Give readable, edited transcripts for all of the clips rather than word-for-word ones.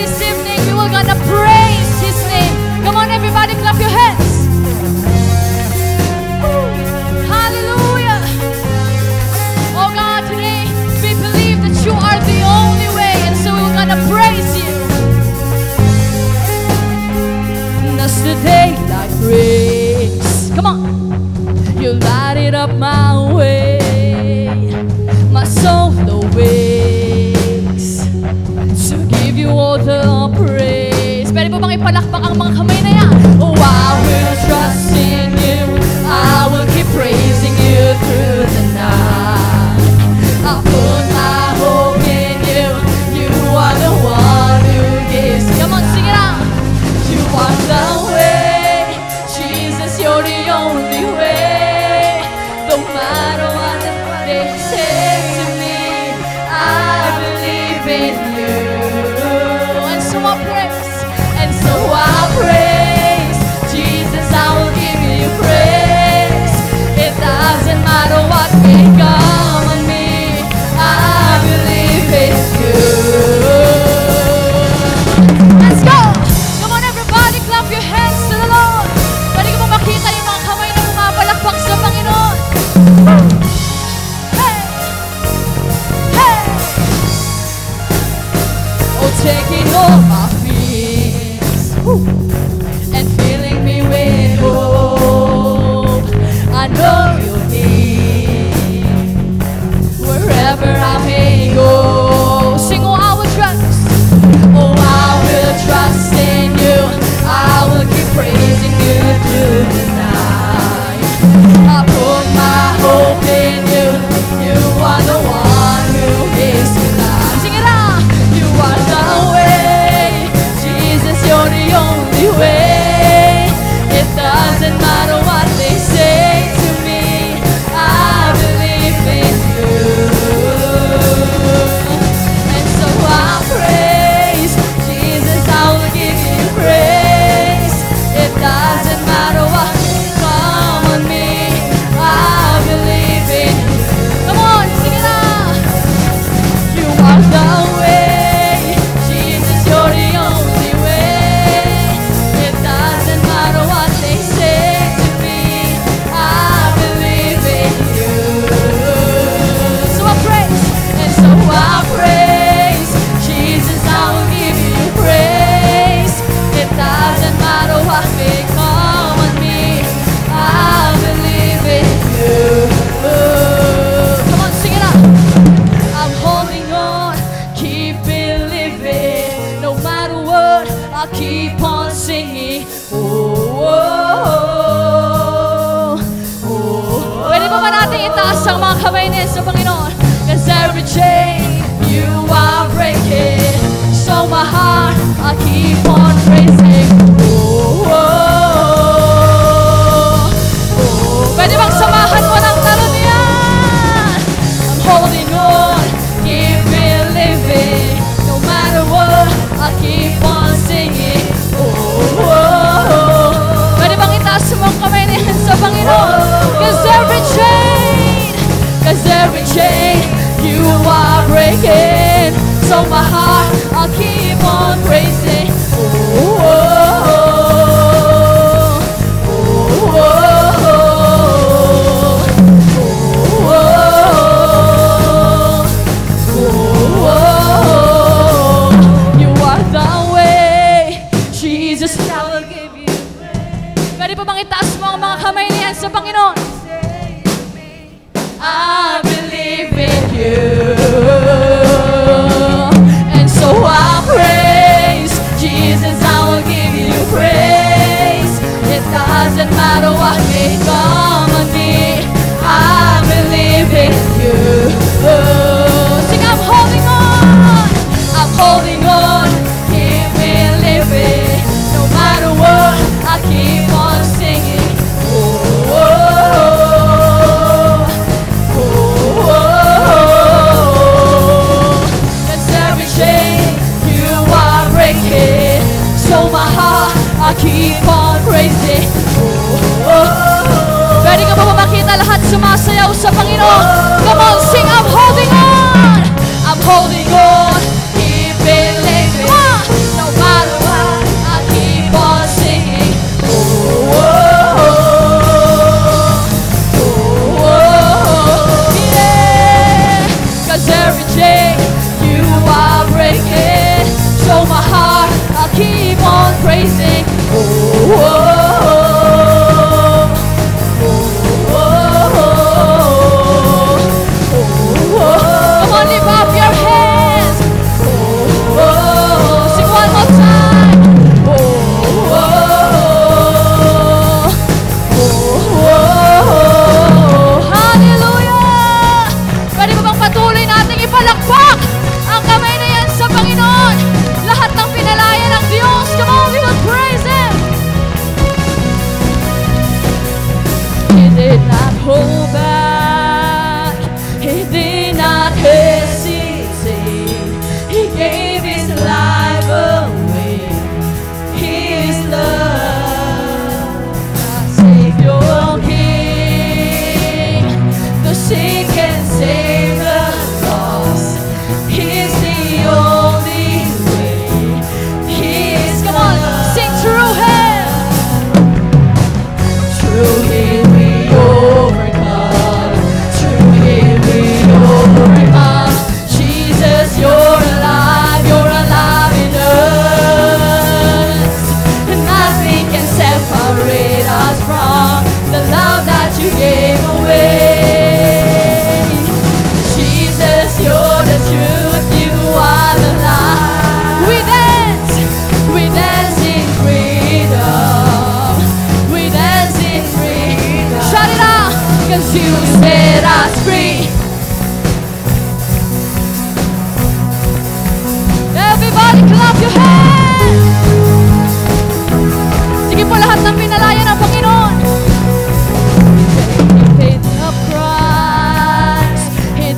this evening, we will gonna praise His name. Come on, everybody, clap your hands. Hallelujah. Oh God, today we believe that You are the only way, and so we're gonna praise You. As the daylight breaks, come on, You light it up my way. My soul awakes to give You all the praise. Pwede po bang ipalakpak ang mga kamay na yan? Oh, I will trust in You, I will keep praising You through the night. I put my hope in You, You are the one who gives. Come on, sing it out. You are the way, Jesus, You're the only way. No matter what they say to me, I believe in You. And so I praise, Jesus, I will give You praise. It doesn't matter what may come on me, I believe in You. Let's go! Come on, everybody, clap your hands to the Lord. Pwede ko makita yung mga kamay na pumapalakpak sa Panginoon. Hey! Hey! Oh, taking all my fears and filling me with hope. I know You'll be wherever I may go. Sing, oh, I will trust. Oh, I will trust in You, I will keep praising You through the night. I put my hope in You, You are the one who gives me life. Sing it out. You are the way, Jesus, You're the only way. It doesn't matter what they say to me, I believe in You. And so I praise, Jesus, I will give You praise. It doesn't matter what may come on me, I believe in You. Come on, sing it out. You are the way, Jesus, You're the only way. It doesn't matter what they say to me, I believe in You. So I praise, and so I praise, Jesus, I will give You praise. It doesn't matter what may come on me, I believe in You. Come on, sing it out. I'm holding on, keep believing. No matter what, I'll keep on singing. Oh, oh, oh, oh. Pwede pa ba natin itaas ang mga kamay niya sa Panginoon? 'Cause every chain You are breaking, so my heart, I'll keep on praising. Oh, oh, oh. Pwede bang samahan mo ng talon yan? I'm holding on, keep believing. No matter what, I'll keep on singing. Oh, oh, oh. Pwede bang itaas mo ang kamay niya sa Panginoon? 'Cause every chain You are breaking, so my heart, I'll keep on praising. Oh, oh, oh, oh, oh, oh, oh. You are the way, Jesus, I will give You praise. Pwede pa bang itaas mo ang mga kamay niyan sa Panginoon? I believe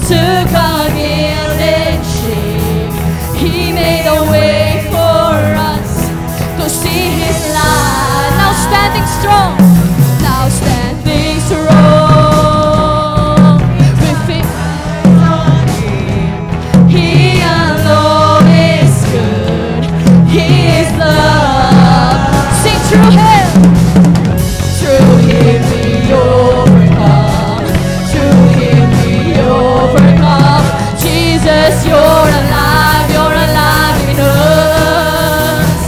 took our guilt and shame. He made a way for us to see His light. Now standing strong, now standing strong. We fix on Him. He alone is good. He is love. Sing through Him. Through Him we overcome. Through Him we overcome. Jesus, you're alive in us.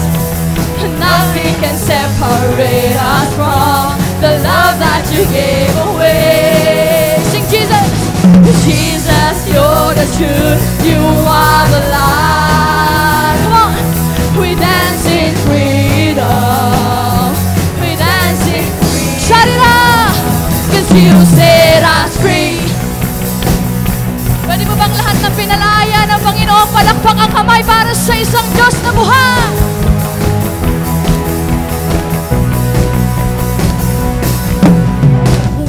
Nothing can separate us from the love that you gave away. Sing Jesus. Jesus, you're the truth. You are the light. Come on. We dance in freedom. We dance in freedom. Shout it out. 'Cause you set us free. Pwede mo bang lahat ng pinalaya ng Panginoon palakpak ang kamay para sa isang Diyos na buhay?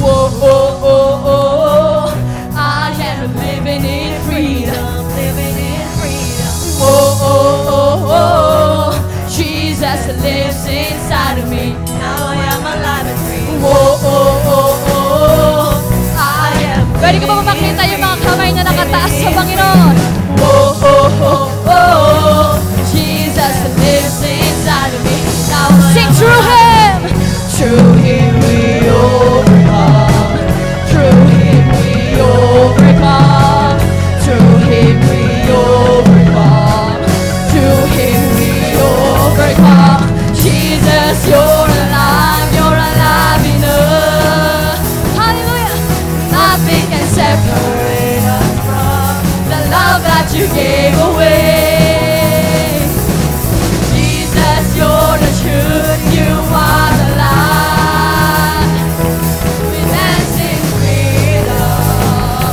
Whoa, oh, oh, oh, I am living in freedom, living in freedom. Whoa, oh, oh, oh, Jesus lives inside of me. Now I am alive and free. Whoa, oh, oh, oh, I am. Pwede ko ba makita yung mga kamay na nakataas sa Panginoon? Whoa, oh, oh, oh, Jesus lives inside of me. Now sing through Him. Through Him we overcome. Through Him we overcome. Through Him we overcome. Through Him we overcome. Jesus, you're alive in us. Hallelujah. Nothing can separate us from the love that you gave away. Jesus, you're the truth. You are the light. We dance in freedom.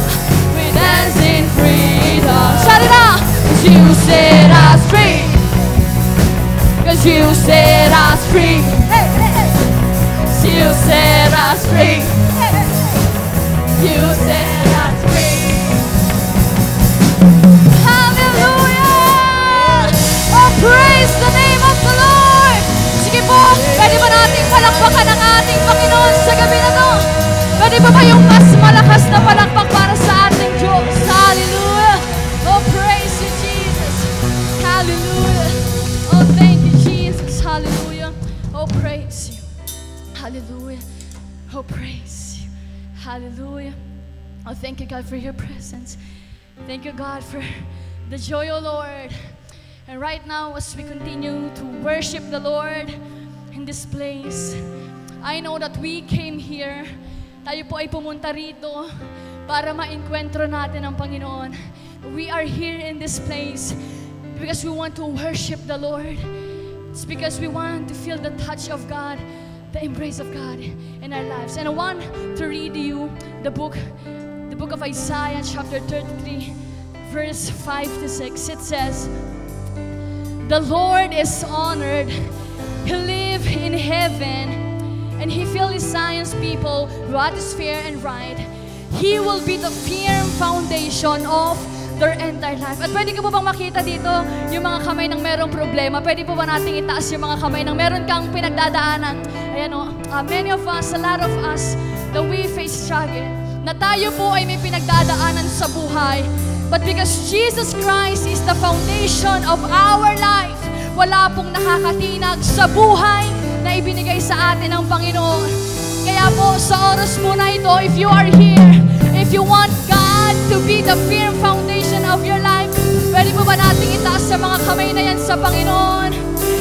We dance in freedom. Shout it out. 'Cause you set us free. 'Cause you set us free. Hey, hey, hey. 'Cause you set us free. Hey, hey. You set us free. Hallelujah! Oh, praise the name of the Lord! Sige po, pwede ba nating palakpakan ang ating Panginoon sa gabi na to? Pwede ba ba yung mas malakas na palakpak para sa ating Diyos? Hallelujah! Oh, praise you, Jesus! Hallelujah! Oh, thank you, Jesus! Hallelujah! Oh, praise you! Hallelujah! Oh, praise you! Hallelujah! Oh, thank you, God, for your presence. Thank you, God, for the joy, oh Lord. And right now, as we continue to worship the Lord in this place, I know that we came here, tayo po ay pumunta rito para ma-encuentro natin ang Panginoon. We are here in this place because we want to worship the Lord. It's because we want to feel the touch of God, the embrace of God in our lives. And I want to read you the book of Isaiah, chapter 33, verse 5 to 6. It says, "The Lord is honored. He lives in heaven, and He fills His Zion's people with what is fair and right. He will be the firm foundation of their entire life." At pwede ko po bang makita dito yung mga kamay ng merong problema? Pwede po ba nating itaas yung mga kamay ng meron kang pinagdadaanan? Ayan o, many of us, a lot of us, that we face struggle, na tayo po ay may pinagdadaanan sa buhay. But because Jesus Christ is the foundation of our life, wala pong nakakatinag sa buhay na ibinigay sa atin ng Panginoon. Kaya po, sa oras mo na ito, if you are here, if you want God to be the firm foundation of your life, pwede mo ba nating itaas sa mga kamay na yan sa Panginoon?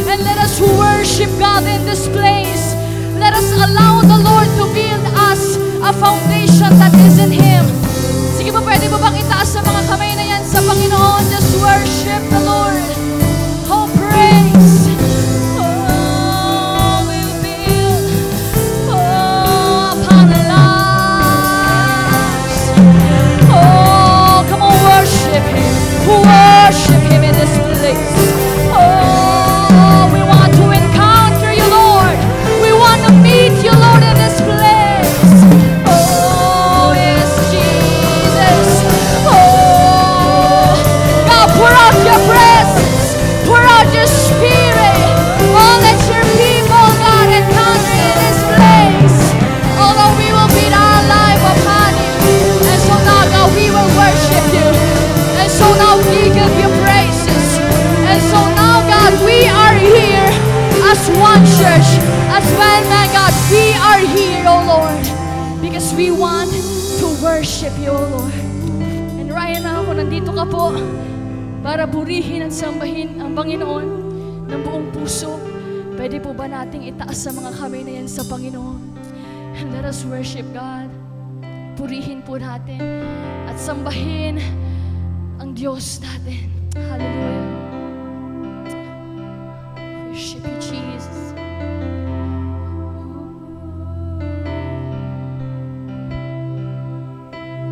And let us worship God in this place. Let us allow the Lord to build us a foundation that is in Him. Sige po, pwede mo bang itaas sa mga kamay na yan sa Panginoon? Just worship the Lord. Oh, praise. Oh, we'll build upon the lives. Oh, come on, worship Him. Worship Him in this place. Oh, we want to encounter You, Lord. We want to meet You, Lord, in this place. Oh, yes, Jesus. One Church as well, my God. We are here, oh Lord, because we want to worship you, oh Lord. And right now, kung nandito ka po para purihin at sambahin ang Panginoon ng buong puso, pwede po ba nating itaas sa mga kamay na yan sa Panginoon? And let us worship God. Purihin po natin at sambahin ang Diyos natin. Hallelujah. Worship you, Jesus.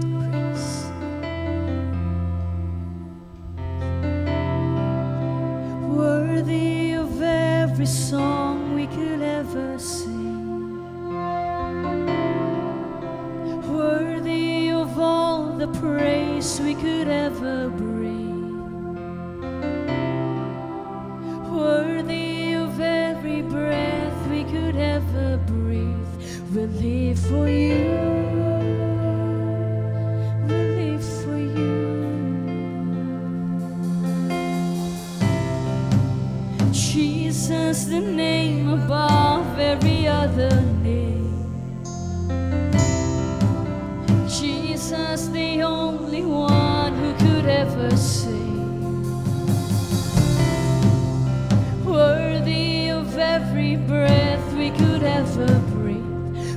Praise. Worthy of every song we could ever sing, worthy of all the praise we could ever bring, worthy of every breath we could ever breathe. We'll live for you, we'll live for you. Jesus, the name above every other name. Jesus, the only one who could ever save. Worthy of every breath we could ever breathe.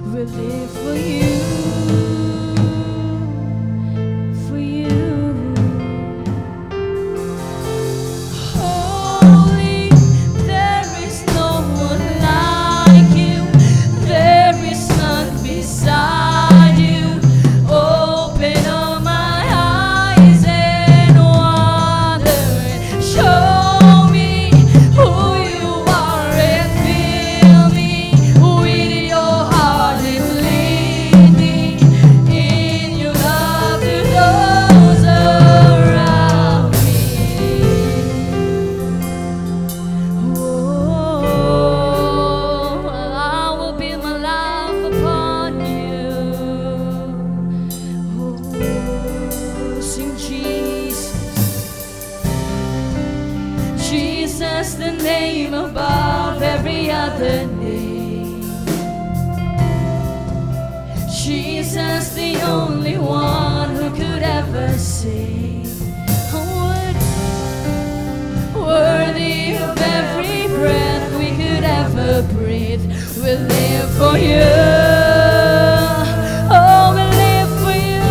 We'll live for you, for you. Holy, there is no one like you. There is none beside you. Open up my eyes and wonder and show me who you are and fill me with your heart and lead me in your love to those around me. Oh, I will build my life upon you. Oh, sing Jesus. Jesus, the name above every other name. Jesus, the only one who could ever save. Worthy of every breath we could ever breathe. We'll live for you. Oh, we'll live for you.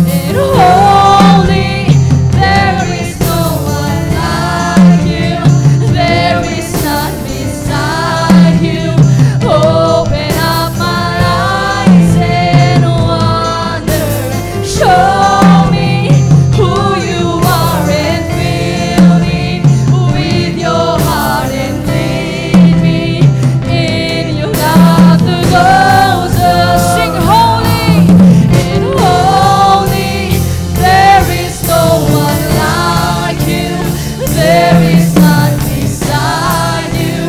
And holy, there is no one like you. There is none beside you. Open up my eyes and wonder. Show me who you are and fill me with your heart and lead me in your love to those sing holy and holy. There is no one like you. There is none beside you.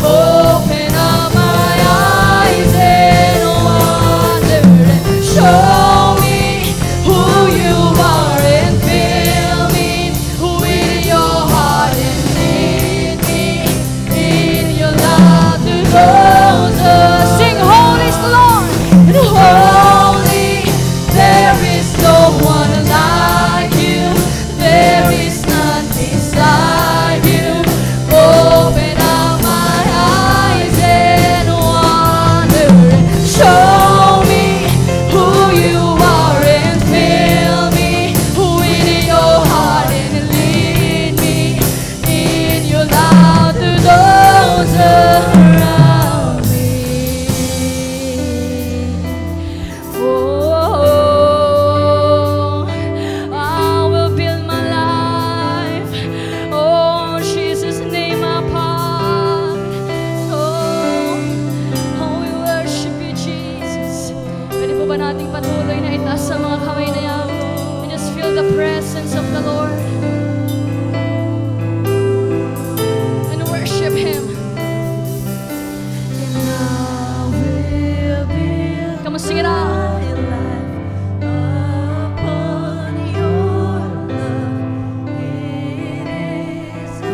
Open up my eyes and wonder and show me who you are and fill me with your heart and lead me in your love to those sing holy is the Lord and holy. There is no one like you. There is none beside you. Open up my eyes and wonder and show me who you are and fill me with your heart and lead me in your love to those around me. Oh, I will build my life. Oh, Jesus' name apart. Oh, we worship you, Jesus. Pwede po ba nating patuloy na itaas sa mga kamay na yan and just feel the presence of the Lord and worship Him. And I will build come on, sing it out. my life upon your love. It is a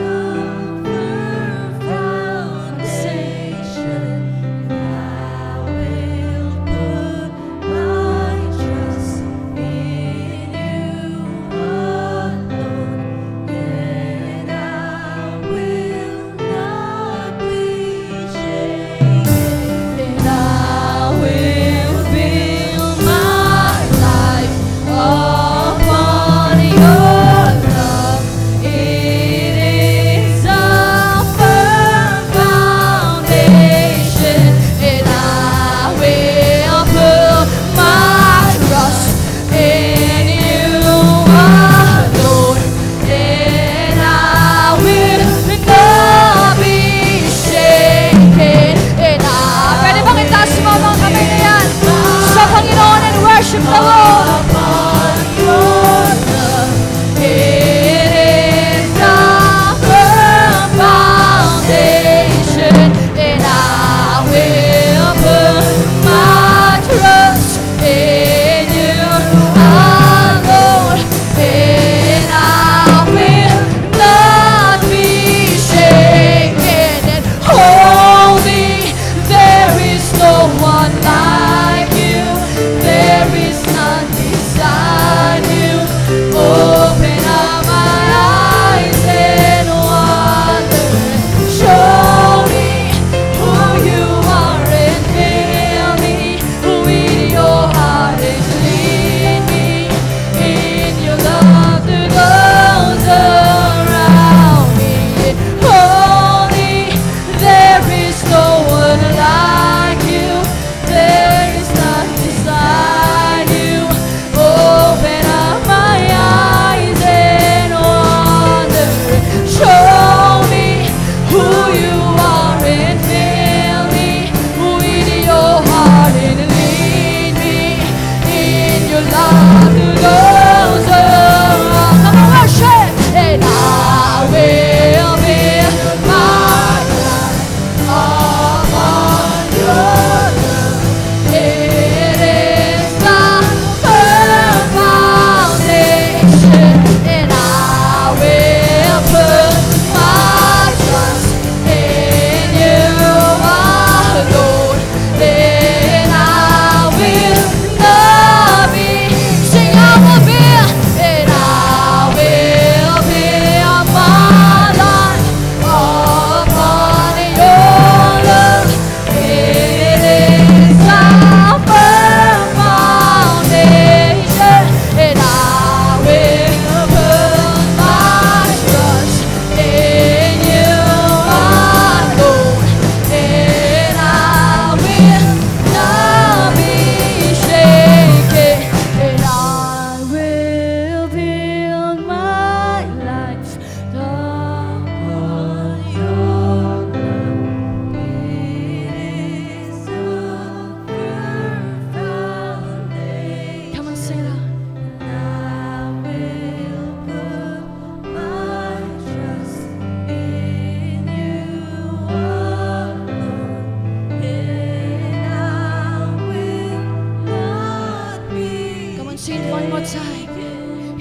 Sing it one more time.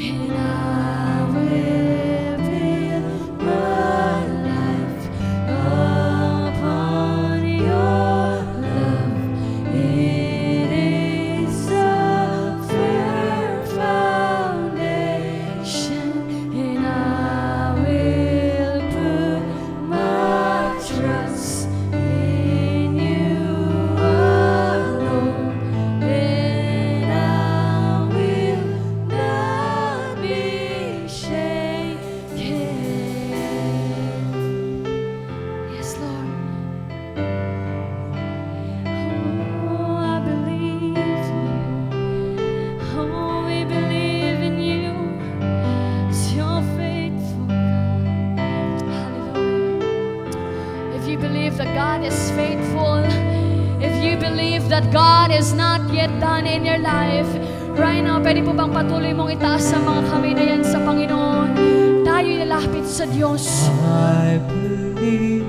And I will build my life upon your love. It is a firm foundation, and I will put my trust in you alone, and I will not be shaken. Yes, Lord. Oh, I believe in you. Oh, we believe in you. 'Cause you're faithful, God. Hallelujah. If you believe that God is faithful, if you believe that God is not yet done in your life, right now, pwede po bang patuloy mong itaas sa mga kamay na yan sa Panginoon? Tayo lalapit sa Diyos. I believe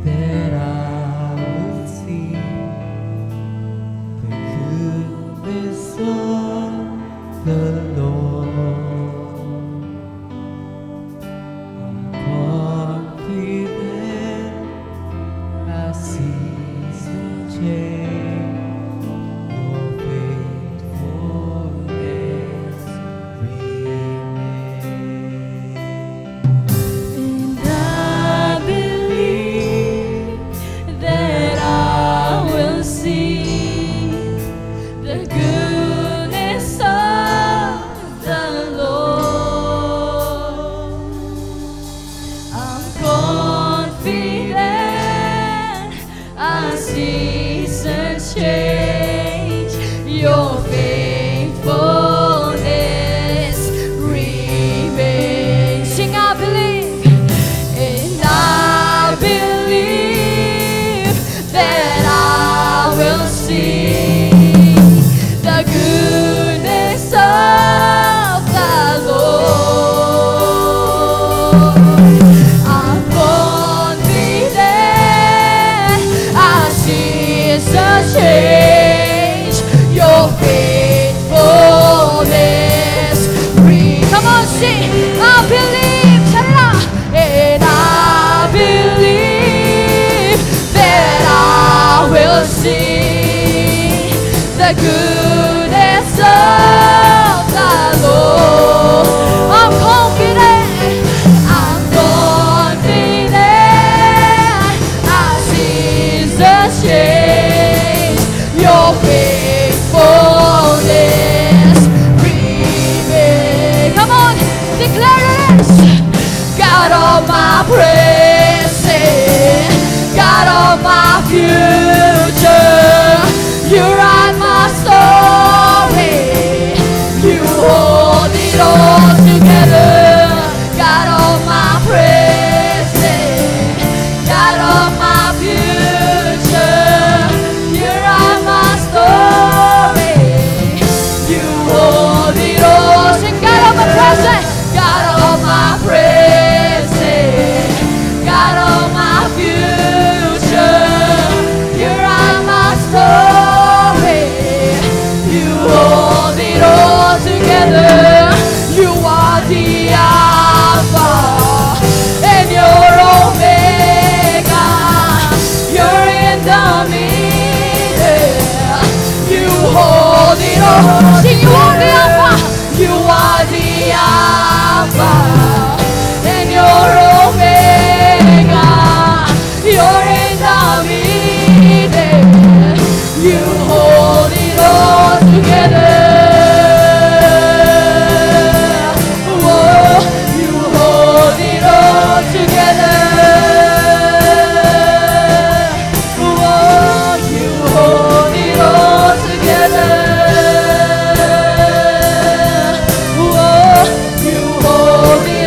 that I will see the goodness of the Lord. I'm confident I see some change. Your faithfulness remains. And I believe that I will see the goodness of the Lord. I'm confident I see such change. Your faithfulness remains. Sing, I believe. And I believe that I will see the goodness of the Lord. I'm confident I see such change. Your faithfulness Come on, sing. I believe. Sarah. and I believe that I will see the goodness of the Lord. I'm confident I see the change. Your faithfulness remains. Come on, declare it. God of my present, God of my future, you write my story, you hold it all together. God of my present, God of my future, you write my story, you hold it all. Sing, God of my present. God of my present, God of my future, you write my story, you hold it all together. You are the Alpha and you're Omega, you're in the middle, you hold it all. Sing, you are the Alpha. You are the Alpha and you're Omega. You're in the middle. You hold it all together. Whoa, you hold it all together. Whoa, you hold it all together. Whoa, you hold it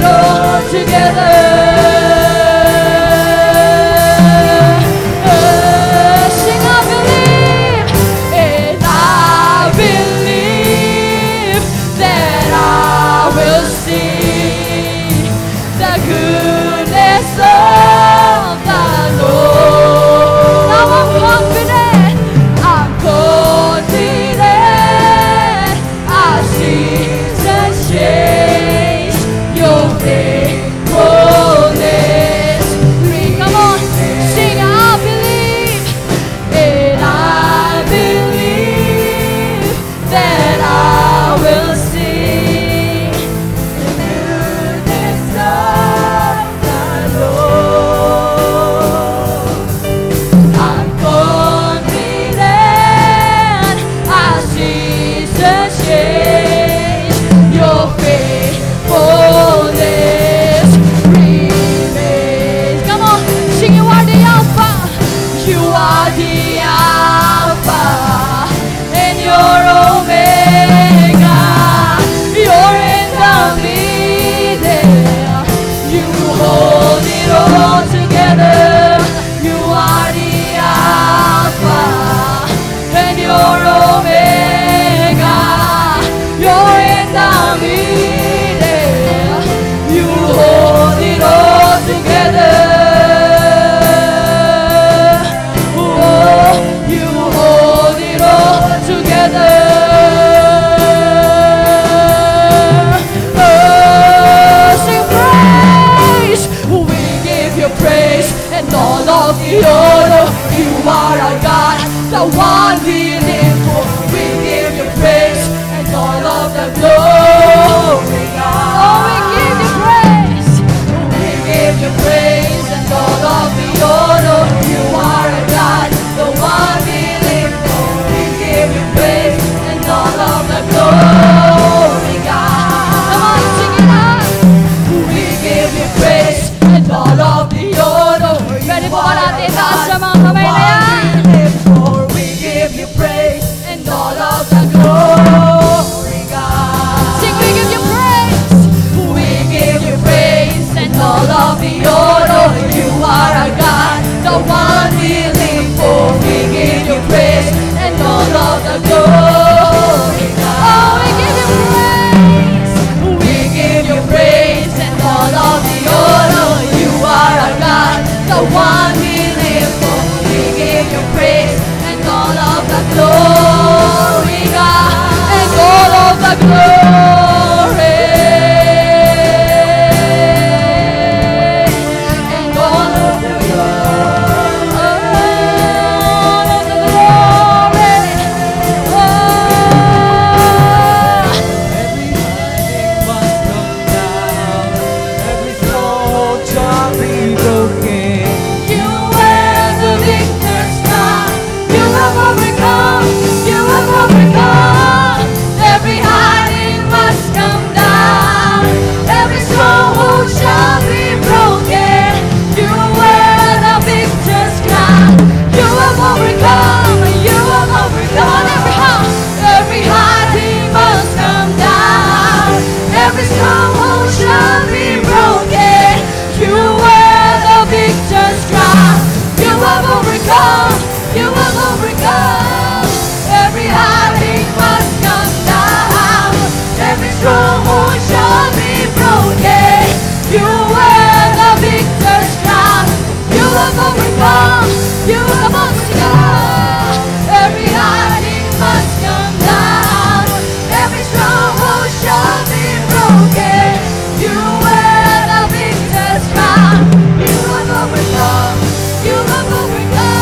stronghold shall be broken. You wear the victor's crown. You have overcome. You have overcome. Every hiding must come down. Every stronghold shall be broken. You wear the victor's crown. You have overcome. You have overcome.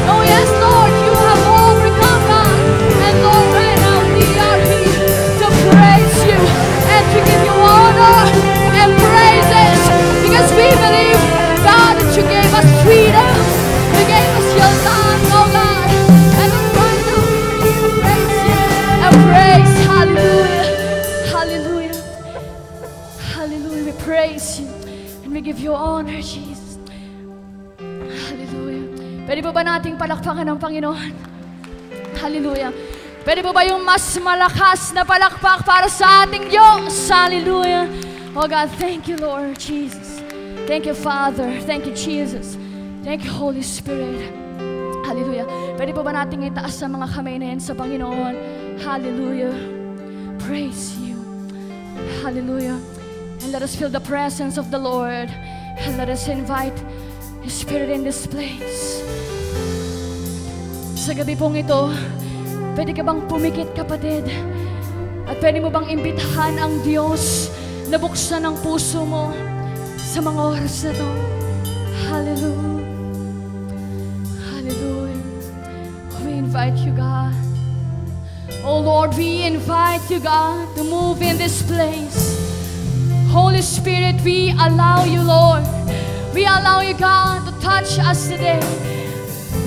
Oh yes, Lord, you have overcome, God. And Lord, right now we are here to praise you and to give you honor and praises, because we believe, God, that you gave us freedom. You gave us your son, oh God. And right now we praise you and praise. Hallelujah. Hallelujah. Hallelujah. We praise you and we give you honor, Jesus. Hallelujah. Pwede po ba nating palakpakan ng Panginoon? Hallelujah. Pwede po ba yung mas malakas na palakpak para sa ating Diyos? Hallelujah. Oh God, thank you, Lord Jesus. Thank you, Father. Thank you, Jesus. Thank you, Holy Spirit. Hallelujah. Pwede po ba nating itaas sa mga kamay na yan sa Panginoon? Hallelujah. Praise you. Hallelujah. And let us feel the presence of the Lord. And let us invite His Spirit in this place. Sa gabi pong ito, pwede ka bang pumikit, kapatid? At pwede mo bang imbitahan ang Diyos na buksan ang puso mo sa mga oras na to? Hallelujah. Hallelujah. We invite you, God. Oh Lord, we invite you, God, to move in this place. Holy Spirit, we allow you, Lord. We allow you, God, to touch us today.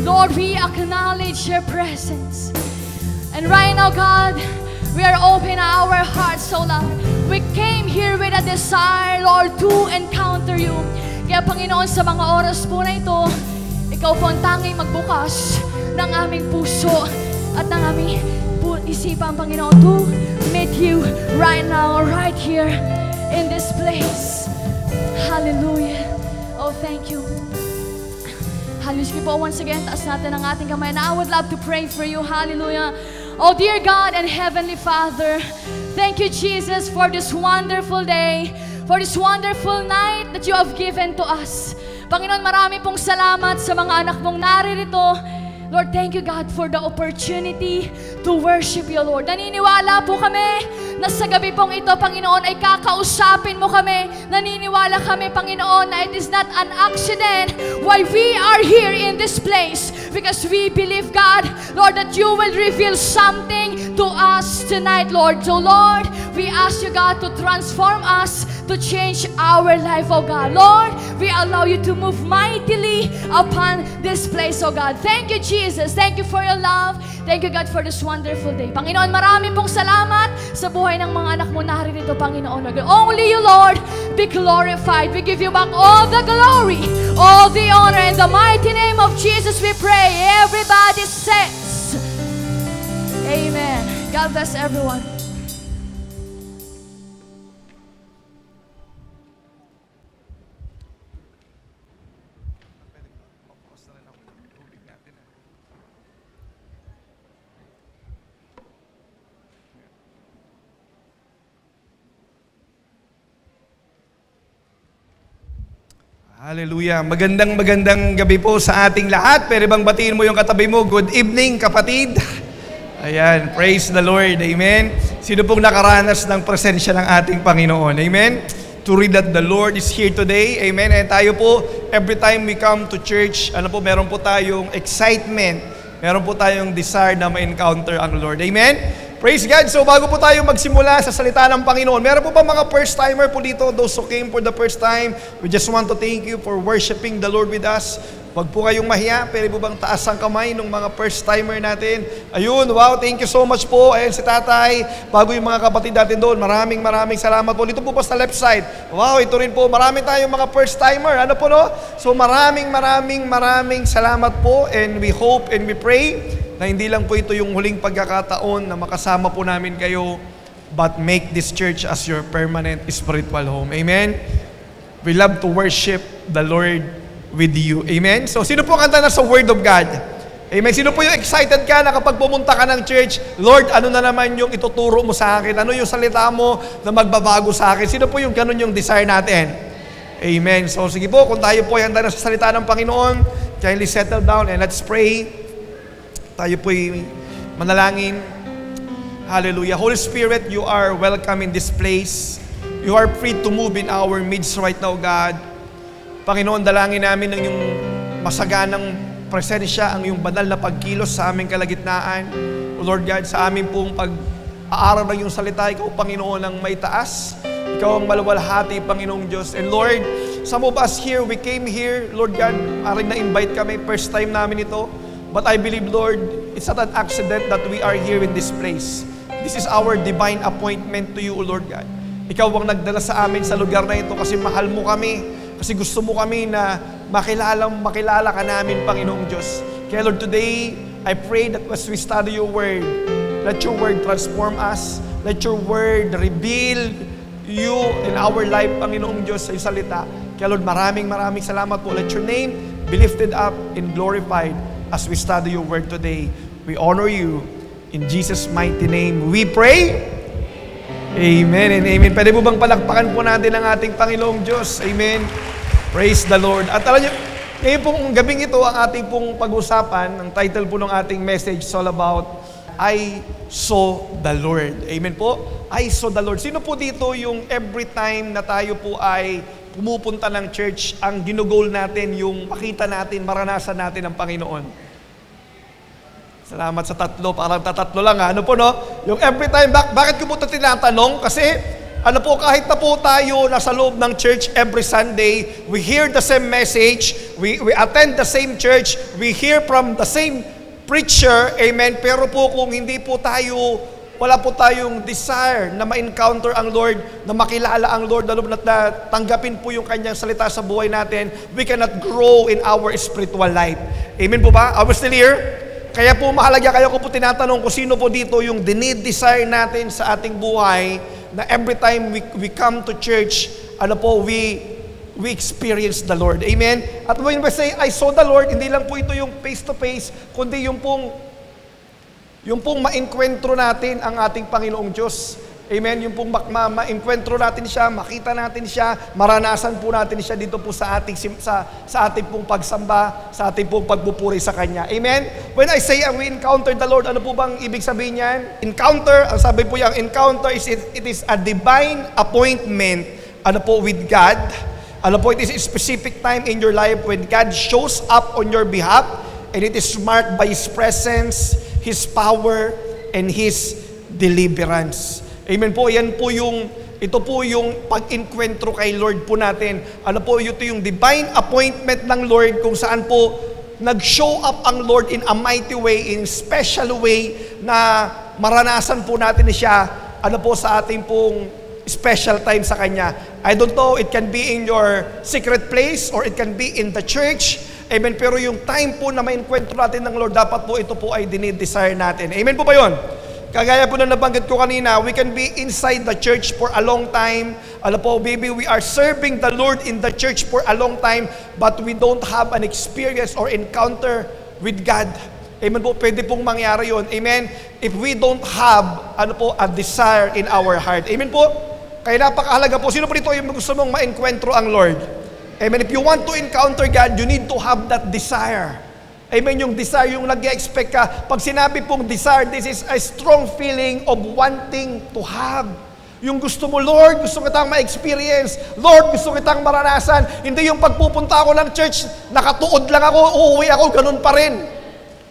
Lord, we acknowledge your presence. And right now, God, we are opening our hearts, so Lord. We came here with a desire, Lord, to encounter you. Kaya Panginoon, sa mga oras po na ito, ikaw po ang tanging magbukas ng aming puso at ng aming isipan, Panginoon, to meet you right now, right here in this place. Hallelujah. Oh, thank you. Hallelujah po. Once again, taas natin ang ating kamay. And I would love to pray for you. Hallelujah. Oh, dear God and Heavenly Father, thank you, Jesus, for this wonderful day, for this wonderful night that you have given to us. Panginoon, marami pong salamat sa mga anak mong naririto. Lord, thank you, God, for the opportunity to worship you, Lord. Naniniwala po kami na sa gabi pong ito, Panginoon, ay kakausapin mo kami. Naniniwala kami, Panginoon, na it is not an accident why we are here in this place. Because we believe, God, Lord, that you will reveal something to us tonight, Lord. So, Lord, we ask you, God, to transform us, to change our life, oh God. Lord, we allow you to move mightily upon this place, oh God. Thank you, Jesus. Thank you for your love. Thank you, God, for this wonderful day. Panginoon, marami pong salamat sa buhay ng mga anak mo naririto, Panginoon. Only you, Lord, be glorified. We give you back all the glory, all the honor. In the mighty name of Jesus, we pray. Everybody says, amen. God bless everyone. Hallelujah. Magandang gabi po sa ating lahat. Pwede bang batiin mo yung katabi mo? Good evening, kapatid. Ayan, praise the Lord. Amen. Sino pong nakaranas ng presensya ng ating Panginoon? Amen. To read that the Lord is here today. Amen. And tayo po, every time we come to church, meron po tayong excitement. Meron po tayong desire na ma-encounter ang Lord. Amen. Praise God. So bago po tayo magsimula sa salita ng Panginoon, meron po pa mga first-timer po dito, those who came for the first time, we just want to thank you for worshiping the Lord with us. Huwag po kayong mahiya. Pwede po bang taas ang kamay ng mga first-timer natin? Ayun, wow, thank you so much po. Ayun si Tatay, bago yung mga kapatid natin doon, maraming salamat po. Dito po sa left side. Wow, ito rin po, marami tayong mga first-timer. Ano po, no? So maraming salamat po, and we hope and we pray na hindi lang po ito yung huling pagkakataon na makasama po namin kayo, but make this church as your permanent spiritual home. Amen? We love to worship the Lord with you. Amen? So, sino po kanta na sa Word of God? Amen? Sino po yung excited ka na kapag pumunta ka ng church, Lord, ano na naman yung ituturo mo sa akin? Ano yung salita mo na magbabago sa akin? Sino po yung ganun yung desire natin? Amen. So, sige po, kung tayo po ay handa na sa salita ng Panginoon, kindly settle down and let's pray. Tayo po'y manalangin. Hallelujah. Holy Spirit, you are welcome in this place. You are free to move in our midst right now, God. Panginoon, dalangin namin ng yung masaganang presensya, ang yung banal na pagkilos sa aming kalagitnaan. O Lord God, sa aming pong pag-aaral ng yung salita, Ikaw, Panginoon, ang may taas. Ikaw ang maluwalhati, Panginoong Diyos. And Lord, some of us here, we came here, Lord God, aring na-invite kami, first time namin ito. But I believe, Lord, it's not an accident that we are here in this place. This is our divine appointment to you, O Lord God. Ikaw ang nagdala sa amin sa lugar na ito kasi mahal mo kami, kasi gusto mo kami na makilala ka namin, Panginoong Diyos. Kaya Lord, today, I pray that as we study your word, let your word transform us, let your word reveal you in our life, Panginoong Diyos, sa iyong salita. Kaya Lord, maraming salamat po. Let your name be lifted up and glorified as we study your word today. We honor you. In Jesus' mighty name, we pray. Amen and amen. Pwede po bang palakpakan po natin ang ating Panginoong Diyos? Amen. Praise the Lord. At alam nyo, ngayon pong gabing ito, ang ating pong pag-usapan, ang title po ng ating message is all about, I saw the Lord. Amen po? I saw the Lord. Sino po dito yung every time na tayo po ay pumupunta ng church, ang ginugol natin, yung makita natin, maranasan natin ang Panginoon? Salamat sa tatlo, parang tatatlo lang ha. Ano po no? Yung every time, bakit ko po ito tinatanong? Kasi, ano po, kahit na po tayo nasa loob ng church every Sunday, we hear the same message, we attend the same church, we hear from the same preacher, amen, pero po kung hindi po tayo, wala po tayong desire na ma-encounter ang Lord, na makilala ang Lord, na tanggapin po yung kanyang salita sa buhay natin, we cannot grow in our spiritual life. Amen po ba? Are we still here? Kaya po mahalaga, kaya ko po tinatanong kung sino po dito yung dinidesire natin sa ating buhay, na every time we come to church, ano po, we experience the Lord. Amen? At when we say, I saw the Lord, hindi lang po ito yung face-to-face, kundi yung pong ma-enkwentro natin ang ating Panginoong Diyos. Amen? Yung pong ma-enkwentro natin siya, makita natin siya, maranasan po natin siya dito po sa ating pong pagsamba, sa ating pong pagpupuri sa Kanya. Amen? When I say we encounter the Lord, ano po bang ibig sabihin niyan? Encounter, ang sabi po yung encounter is it is a divine appointment, ano po, with God. Ano po, it is a specific time in your life when God shows up on your behalf, and it is marked by His presence, His power, and His deliverance. Amen po, ito po yung pag-enkwentro kay Lord po natin. Ano po, ito yung divine appointment ng Lord kung saan po nag-show up ang Lord in a mighty way, in special way, na maranasan po natin siya, ano po, sa ating pong special time sa Kanya. I don't know, it can be in your secret place or it can be in the church. Amen, pero yung time po na ma-enkwentro natin ng Lord, dapat po ito po ay dinidesire natin. Amen po ba yun? Kagaya po na nabanggit ko kanina, we can be inside the church for a long time. Ano po, maybe we are serving the Lord in the church for a long time, but we don't have an experience or encounter with God. Amen po, pwede pong mangyari yun. Amen? If we don't have, ano po, a desire in our heart. Amen po? Kaya napakahalaga po. Sino po dito yung gusto mong ma-enkwentro ang Lord? Amen? If you want to encounter God, you need to have that desire. Amen, yung desire, yung nag-expect ka. Pag sinabi pong desire, this is a strong feeling of wanting to have. Yung gusto mo, Lord, gusto kitang ma-experience. Lord, gusto kitang maranasan. Hindi yung pagpupunta ako ng church, nakatuod lang ako, uuwi ako, ganun pa rin.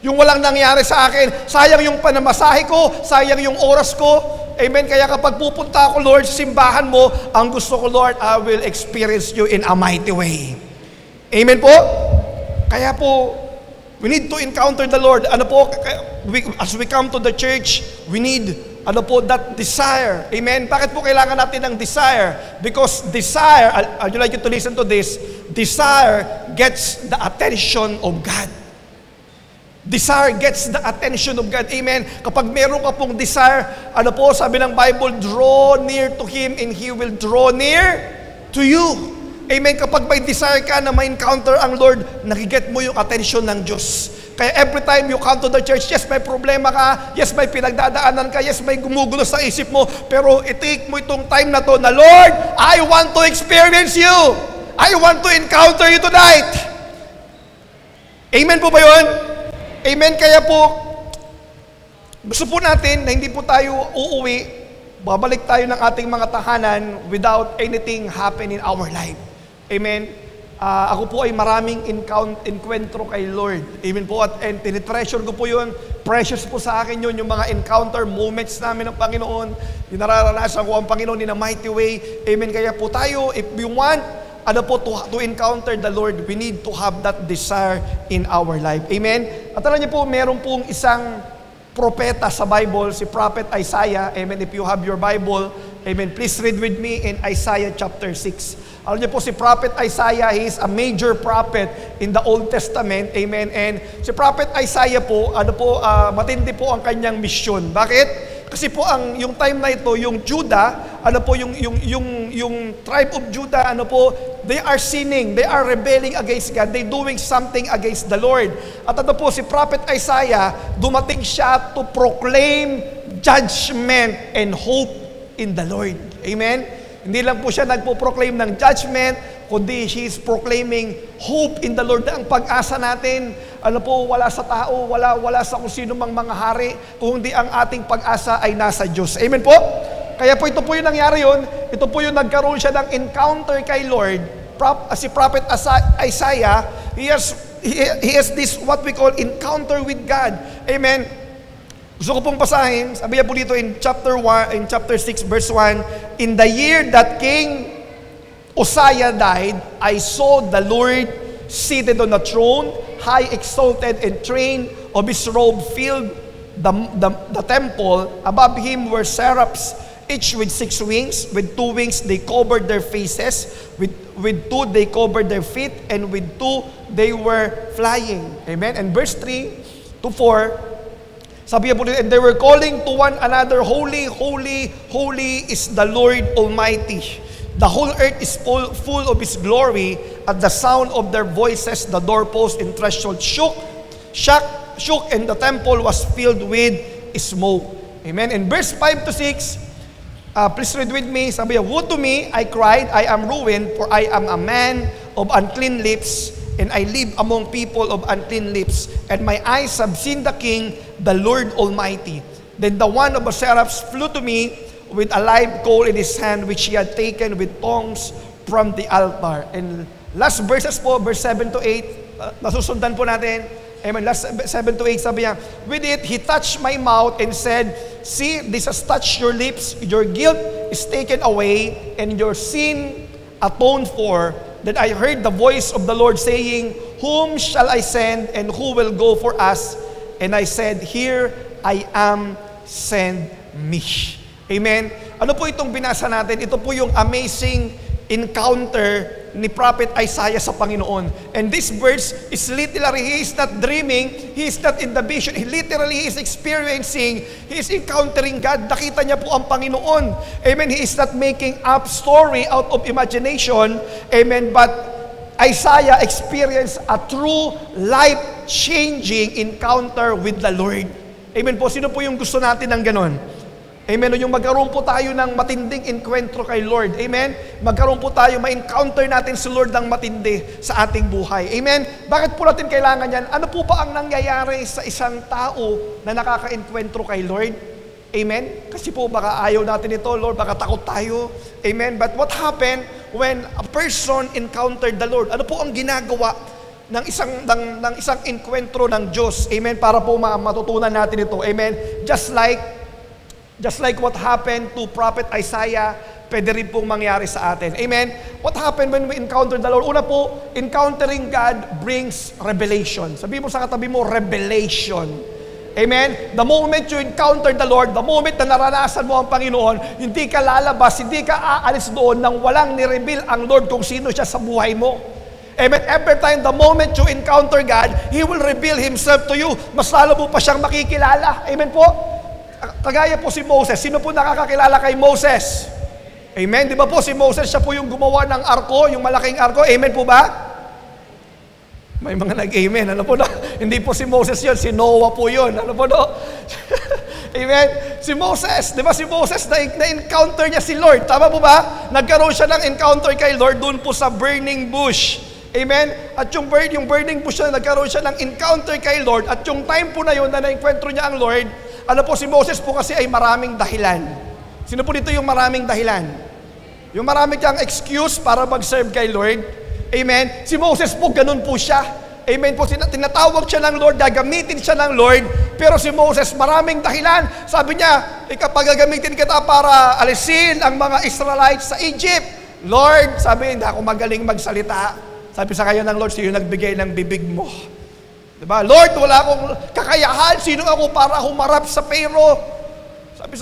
Yung walang nangyari sa akin. Sayang yung panamasahe ko, sayang yung oras ko. Amen, kaya kapag pupunta ako, Lord, sa simbahan mo, ang gusto ko, Lord, I will experience you in a mighty way. Amen po? Kaya po, we need to encounter the Lord. Ano po, as we come to the church, we need, ano po, that desire. Amen? Bakit po kailangan natin ng desire? Because desire, I'd like you to listen to this, desire gets the attention of God. Desire gets the attention of God. Amen? Kapag meron ka pong desire, ano po, sabi ng Bible, draw near to Him and He will draw near to you. Amen. Kapag may desire ka na ma-encounter ang Lord, nagiget mo yung attention ng Diyos. Kaya every time you come to the church, yes, may problema ka, yes, may pinagdadaanan ka, yes, may gumugulo sa isip mo, pero i-take mo itong time na to na, Lord, I want to experience you. I want to encounter you tonight. Amen po ba yun? Amen. Kaya po, gusto po natin na hindi po tayo uuwi, babalik tayo ng ating mga tahanan without anything happen in our life. Amen. Ako po ay maraming encuentro kay Lord. Amen po. And tinitreasure ko po yun. Precious po sa akin yun, yung mga encounter moments namin ng Panginoon. Yung nararanasan ko ang Panginoon in a mighty way. Amen. Kaya po tayo, if we want, to encounter the Lord, we need to have that desire in our life. Amen. At alam niyo po, meron pong isang propeta sa Bible, si Prophet Isaiah. Amen. If you have your Bible, amen, please read with me in Isaiah chapter 6. Alam niyo po si Prophet Isaiah, he is a major prophet in the Old Testament. Amen. And si Prophet Isaiah po, matindi po ang kanyang misyon. Bakit? Kasi po yung time na ito, yung Judah, yung tribe of Judah, they are sinning, they are rebelling against God, they doing something against the Lord. At si Prophet Isaiah, dumating siya to proclaim judgment and hope in the Lord. Amen? Hindi lang po siya nagpo-proclaim ng judgment, kundi he is proclaiming hope in the Lord. Ang pag-asa natin, wala sa tao, wala sa kung sino mang mga hari, kundi ang ating pag-asa ay nasa Diyos. Amen po? Kaya po ito po yung nangyari yun, ito po yung nagkaroon siya ng encounter kay Lord. Si Prophet Isaiah, he has this what we call encounter with God. Amen? Gusto ko pong basahin, sabi niya po dito in chapter 6, verse 1, in the year that King Uzziah died, I saw the Lord seated on a throne, high exalted and train of his robe filled the temple. Above him were seraphs, each with 6 wings. With 2 wings they covered their faces, with 2 they covered their feet, and with 2 they were flying. Amen. And verse 3 to 4, sabi po, and they were calling to one another, Holy, holy, holy is the Lord Almighty. The whole earth is full of His glory. At the sound of their voices, the doorpost and threshold shook, and the temple was filled with smoke. Amen. In verse 5 to 6, please read with me. Sabi niya, woe to me, I cried, I am ruined, for I am a man of unclean lips, and I live among people of unclean lips, and my eyes have seen the King, the Lord Almighty. Then the one of the seraphs flew to me with a live coal in his hand, which he had taken with tongs from the altar. And last verses po, verse 7 to 8, nasusundan po natin. Amen. Last 7 to 8, sabi niya, with it, he touched my mouth and said, see, this has touched your lips, your guilt is taken away, and your sin atoned for. Then I heard the voice of the Lord saying, whom shall I send, and who will go for us? And I said, here I am, send me. Amen. Ano po itong binasa natin? Ito po yung amazing encounter ni Prophet Isaiah sa Panginoon. And this verse is literally, he is not dreaming, he is not in the vision, he literally is experiencing, he is encountering God. Nakita niya po ang Panginoon. Amen. He is not making up story out of imagination. Amen. But Isaiah experienced a true life-changing encounter with the Lord. Amen po. Sino po yung gusto natin ng ganon? Amen. Yung magkaroon po tayo ng matinding enkwentro kay Lord. Amen. Magkaroon po tayo, ma-encounter natin si Lord ng matindi sa ating buhay. Amen. Bakit po natin kailangan yan? Ano po ba ang nangyayari sa isang tao na nakaka-enkwentro kay Lord? Amen. Kasi po baka ayaw natin ito, Lord, baka takot tayo. Amen. But what happened when a person encountered the Lord? Ano po ang ginagawa ng isang enkwentro ng Diyos? Amen. Para po matutunan natin ito. Amen. Just like what happened to Prophet Isaiah, pwede rin pong mangyari sa atin. Amen? What happened when we encounter the Lord? Una po, encountering God brings revelation. Sabi mo sa katabi mo, revelation. Amen? The moment you encounter the Lord, the moment na naranasan mo ang Panginoon, hindi ka lalabas, hindi ka aalis doon nang walang nireveal ang Lord kung sino siya sa buhay mo. Amen? Every time, the moment you encounter God, He will reveal Himself to you. Mas lalo mo pa siyang makikilala. Amen po? Kagaya po si Moses. Sino po nakakakilala kay Moses? Amen? Di ba po si Moses, siya po yung gumawa ng arko, yung malaking arko. Amen po ba? May mga nag-amen. Ano po no? Hindi po si Moses yun, si Noah po yun. Ano po no? Amen? Si Moses, di ba si Moses, na-encounter niya si Lord. Tama po ba? Nagkaroon siya ng encounter kay Lord doon po sa burning bush. Amen? At yung burning bush na nagkaroon siya ng encounter kay Lord. At yung time po na yun na na-encuentro niya ang Lord, ano po si Moses po kasi ay maraming dahilan. Sino po dito yung maraming dahilan? Yung marami kang excuse para mag-serve kay Lord. Amen? Si Moses po, ganun po siya. Amen po, tinatawag siya ng Lord, gagamitin siya ng Lord, pero si Moses, maraming dahilan. Sabi niya, kapag gagamitin kita para alisin ang mga Israelites sa Egypt, Lord, sabi, hindi ako magaling magsalita. Sabi sa kanya ng Lord, sino nagbigay ng bibig mo? Diba? Lord, wala akong kakayahan, sino ako para humarap sa Pharaoh? Sabi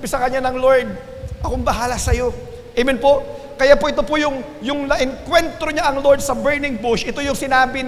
sa kanya ng Lord, akong bahala sa'yo. Amen po? Kaya po ito po yung na-encuentro niya ang Lord sa burning bush. Ito yung sinabi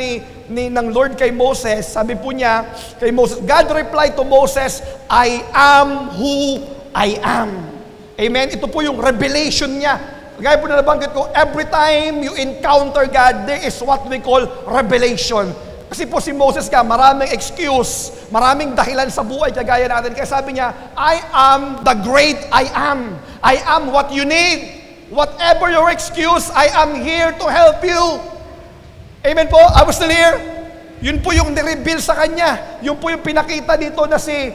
ng Lord kay Moses. Sabi po niya kay Moses, God replied to Moses, I am who I am. Amen? Ito po yung revelation niya. Gaya po na nabanggit ko, every time you encounter God, there is what we call revelation. Kasi po si Moses maraming excuse, maraming dahilan sa buhay, kagaya natin. Kaya sabi niya, I am the great I am. I am what you need. Whatever your excuse, I am here to help you. Amen po? I was still here. Yun po yung nireveal sa kanya. Yun po yung pinakita dito na si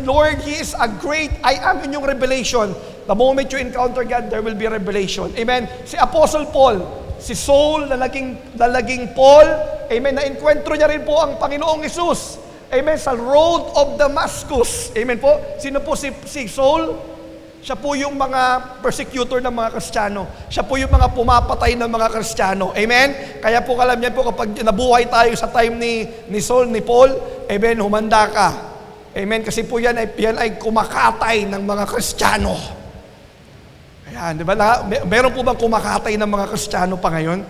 Lord, He is a great I am. Yun yung revelation. The moment you encounter God, there will be revelation. Amen? Si Apostle Paul, si Saul na naging Paul, amen, na-encuentro niya rin po ang Panginoong Hesus. Amen? Sa road of Damascus. Amen po? Sino po si Saul? Siya po yung mga persecutor ng mga Kristiyano. Siya po yung mga pumapatay ng mga Kristiyano. Amen? Kaya po alam niyan po kapag nabuhay tayo sa time ni Saul, ni Paul, amen, humanda ka. Amen? Kasi po yan ay kumakatay ng mga Kristiyano. Ayan, di ba? Meron po bang kumakatay ng mga Kristiyano pa ngayon?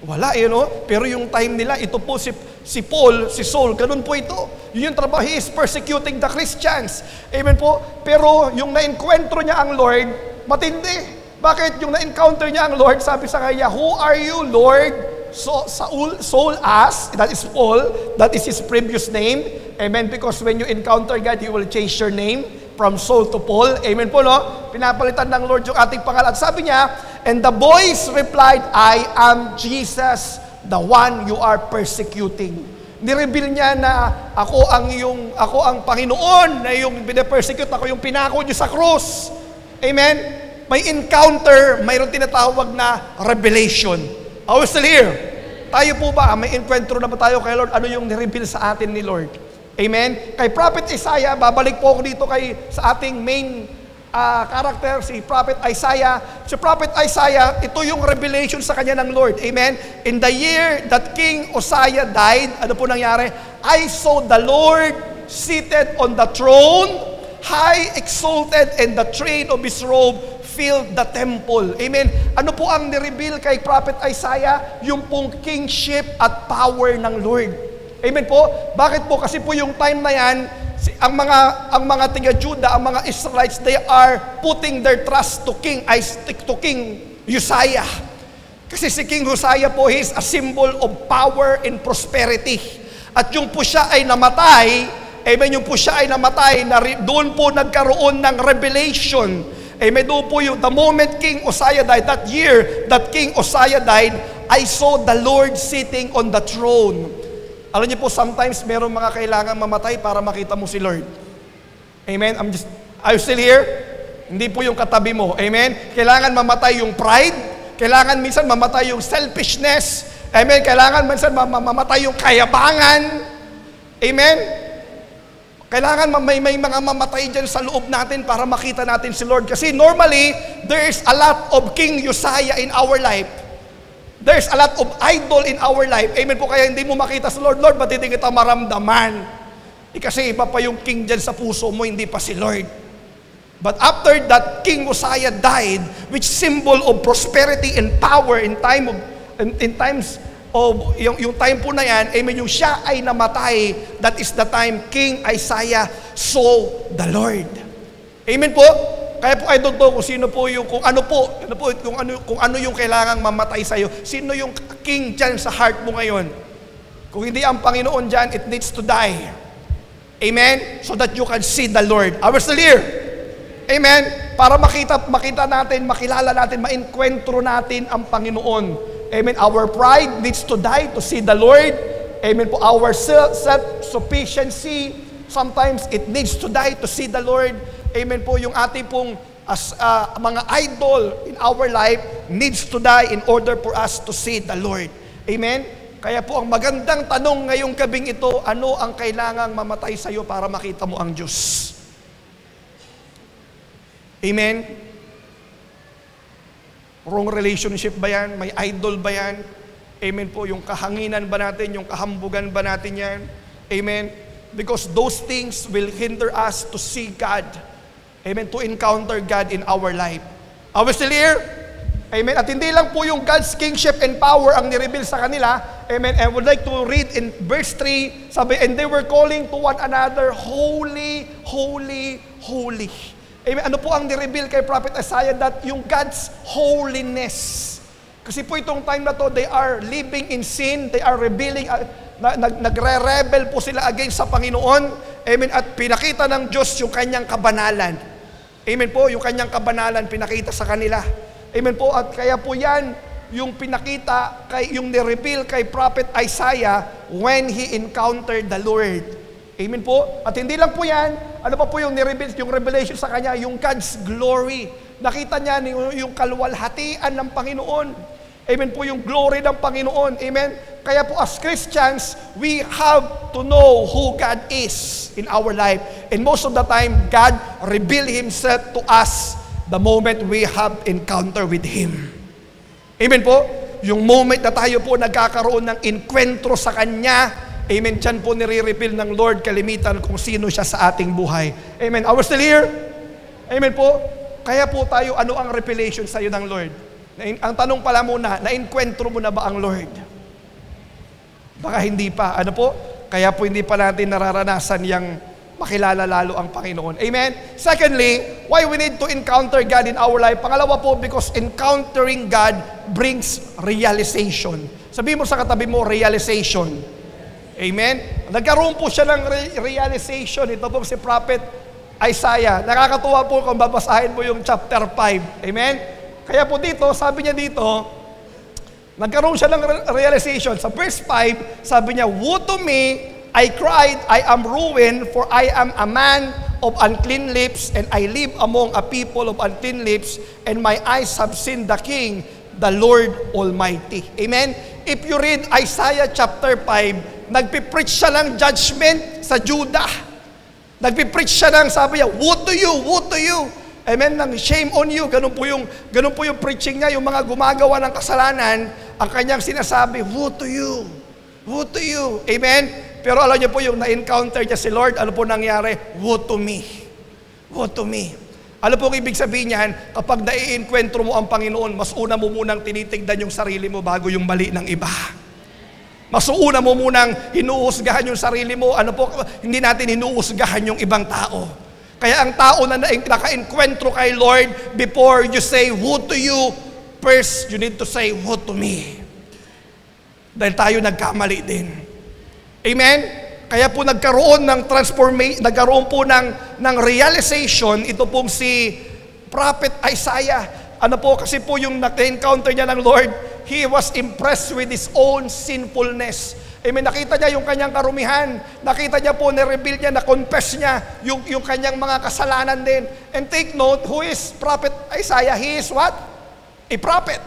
Wala, no? Pero yung time nila, ito po si Paul, si Saul, ganun po ito. Yun yung trabaho, he is persecuting the Christians. Amen po? Pero yung na-encuentro niya ang Lord, matindi. Bakit? Yung na-encounter niya ang Lord, sabi sa kanya, who are you, Lord? So, Saul asked, that is Paul, that is his previous name. Amen? Because when you encounter God, He will change your name from Saul to Paul. Amen po, no? Pinapalitan ng Lord yung ating pangalan. Sabi niya, and the boys replied, I am Jesus, the one you are persecuting. Nireveal niya na ako ang Panginoon, na yung pinapersecute, ako yung pinako niyo sa krus. Amen? May encounter, mayroon tinatawag na revelation. Are we still here? Tayo po ba, may encuentro na ba tayo kay Lord? Ano yung nireveal sa atin ni Lord? Amen? Kay Prophet Isaiah, babalik po ako dito sa ating main character, si Prophet Isaiah. Si Prophet Isaiah, ito yung revelation sa kanya ng Lord. Amen? In the year that King Uzziah died, ano po nangyari? I saw the Lord seated on the throne, high exalted, and the train of His robe filled the temple. Amen? Ano po ang nireveal kay Prophet Isaiah? Yung pong kingship at power ng Lord. Amen po? Bakit po? Kasi po yung time na yan, ang mga taga-Juda, ang mga Israelites, they are putting their trust to King Uzziah. Kasi si King Uzziah po, he is a symbol of power and prosperity. At yung po siya ay namatay, amen, yung po siya ay namatay, doon po nagkaroon ng revelation. Amen, doon po yung, the moment King Uzziah died, that year that King Uzziah died, I saw the Lord sitting on the throne. Alam niyo po, sometimes merong mga kailangan mamatay para makita mo si Lord. Amen? Are you still here? Hindi po yung katabi mo. Amen? Kailangan mamatay yung pride. Kailangan minsan mamatay yung selfishness. Amen? Kailangan minsan mamatay yung kayabangan. Amen? Kailangan may mga mamatay dyan sa loob natin para makita natin si Lord. Kasi normally, there is a lot of King Uzziah in our life. There's a lot of idol in our life. Amen po, kaya hindi mo makita sa Lord. Lord, ba't hindi kita maramdaman? Kasi iba pa yung king dyan sa puso mo, hindi pa si Lord. But after that King Uzziah died, which symbol of prosperity and power in times of, yung time po na yan, amen, yung siya ay namatay, that is the time King Isaiah saw the Lord. Amen po? Kaya po I don't know kung sino po yung, kung ano yung kailangang mamatay sa iyo. Sino yung king dyan sa heart mo ngayon? Kung hindi ang Panginoon dyan, it needs to die. Amen? So that you can see the Lord. Are we still here? Amen? Para makita natin, makilala natin, ma-enkwentro natin ang Panginoon. Amen? Our pride needs to die to see the Lord. Amen po. Our self-sufficiency, sometimes it needs to die to see the Lord. Amen po. Yung ating pong mga idol in our life needs to die in order for us to see the Lord. Amen? Kaya po ang magandang tanong ngayong gabing ito, ano ang kailangang mamatay sa iyo para makita mo ang Diyos? Amen? Wrong relationship ba yan? May idol ba yan? Amen po, yung kahanginan ba natin, yung kahambugan ba natin yan? Amen? Because those things will hinder us to see God. Amen, to encounter God in our life. Are we still here? Amen. At hindi lang po yung God's kingship and power ang nireveal sa kanila. Amen. I would like to read in verse 3, sabi, and they were calling to one another, holy, holy, holy. Amen. Ano po ang nireveal kay Prophet Isaiah? That yung God's holiness. Kasi po itong time na to, they are living in sin, they are rebelling, nagre-rebel po sila against sa Panginoon. Amen. At pinakita ng Diyos yung kanyang kabanalan. Amen po, yung kanyang kabanalan pinakita sa kanila. Amen po, at kaya po yan, yung pinakita, yung nireveal kay Prophet Isaiah when he encountered the Lord. Amen po. At hindi lang po yan, ano pa po yung nireveal, yung revelation sa kanya, yung God's glory. Nakita niya yung kaluwalhatian ng Panginoon. Amen po, yung glory ng Panginoon. Amen. Kaya po as Christians, we have to know who God is in our life. And most of the time, God reveal Himself to us the moment we have encounter with Him. Amen po. Yung moment na tayo po nagkakaroon ng enkwentro sa Kanya, amen, dyan po nire-reveal ng Lord kalimitan kung sino siya sa ating buhay. Amen. Are we still here? Amen po. Kaya po tayo, ano ang revelation sa iyo ng Lord? Ang tanong pala muna, na-enkwentro mo na ba ang Lord? Baka hindi pa. Ano po? Kaya po hindi pa natin nararanasan yung makilala lalo ang Panginoon. Amen? Secondly, why we need to encounter God in our life? Pangalawa po, because encountering God brings realization. Sabihin mo sa katabi mo, realization. Amen? Nagkaroon po siya ng realization. Ito po si Prophet Isaiah. Nakakatuwa po kung babasahin mo yung chapter 5. Amen? Kaya po dito, sabi niya dito, nagkaroon siya ng realization. Sa verse 5, sabi niya, woe to me, I cried, I am ruined, for I am a man of unclean lips, and I live among a people of unclean lips, and my eyes have seen the King, the Lord Almighty. Amen? If you read Isaiah chapter 5, nagpipreach siya ng judgment sa Judah. Nagpipreach siya ng, sabi niya, woe to you, woe to you. Amen, ng shame on you. Ganun po yung preaching niya, yung mga gumagawa ng kasalanan, ang kanyang sinasabi, woe to you, woe to you. Amen? Pero alam niyo po, yung na-encounter niya si Lord, ano po nangyari? Woe to me. Woe to me. Ano po ang ibig sabihin niyan? Kapag nai-enkwentro mo ang Panginoon, mas una mo munang tinitignan yung sarili mo bago yung mali ng iba. Mas una mo munang hinuhusgahan yung sarili mo. Ano po, hindi natin hinuhusgahan yung ibang tao. Kaya ang tao na naka-enkwentro kay Lord, before you say, woe to you, first, you need to say, woe to me. Dahil tayo nagkamali din. Amen? Kaya po nagkaroon ng transformation, nagkaroon po ng realization, ito pong si Prophet Isaiah. Ano po, kasi po yung naka-encounter niya ng Lord, he was impressed with his own sinfulness. Amen. Nakita niya yung kanyang karumihan. Nakita niya po, na-reveal niya, na-confess niya yung kanyang mga kasalanan din. And take note, who is Prophet Isaiah? He is what? A prophet.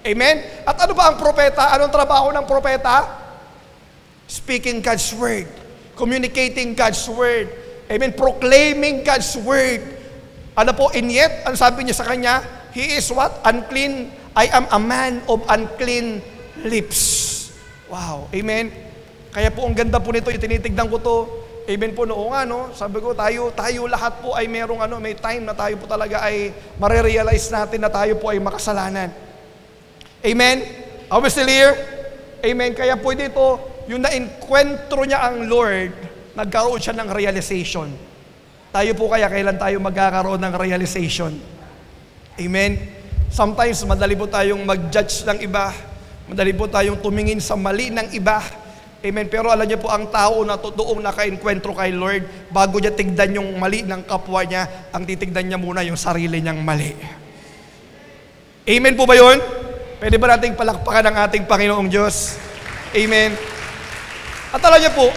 Amen? At ano ba ang propeta? Anong trabaho ng propeta? Speaking God's word. Communicating God's word. Amen? Proclaiming God's word. Ano po? And yet, ang sabi niya sa kanya, he is what? Unclean. I am a man of unclean lips. Wow. Amen. Kaya po ang ganda po nito, tinitignan ko to. Amen po, noong ano, sabi ko, tayo lahat po ay may time na tayo po talaga ay marirealize natin na tayo po ay makasalanan. Amen. Are we still here? Amen. Kaya po dito, yung na-enkwentro niya ang Lord, nagkaroon siya ng realization. Tayo po kaya kailan tayo magkakaroon ng realization? Amen? Sometimes madali po tayong mag-judge ng iba, madali po tayong tumingin sa mali ng iba. Amen? Pero alam niyo po, ang tao na totoong naka-enkwentro kay Lord, bago niya tignan yung mali ng kapwa niya, ang titignan niya muna yung sarili niyang mali. Amen po ba yun? Pwede ba nating palakpakan ang ating Panginoong Diyos? Amen? At alam niyo po,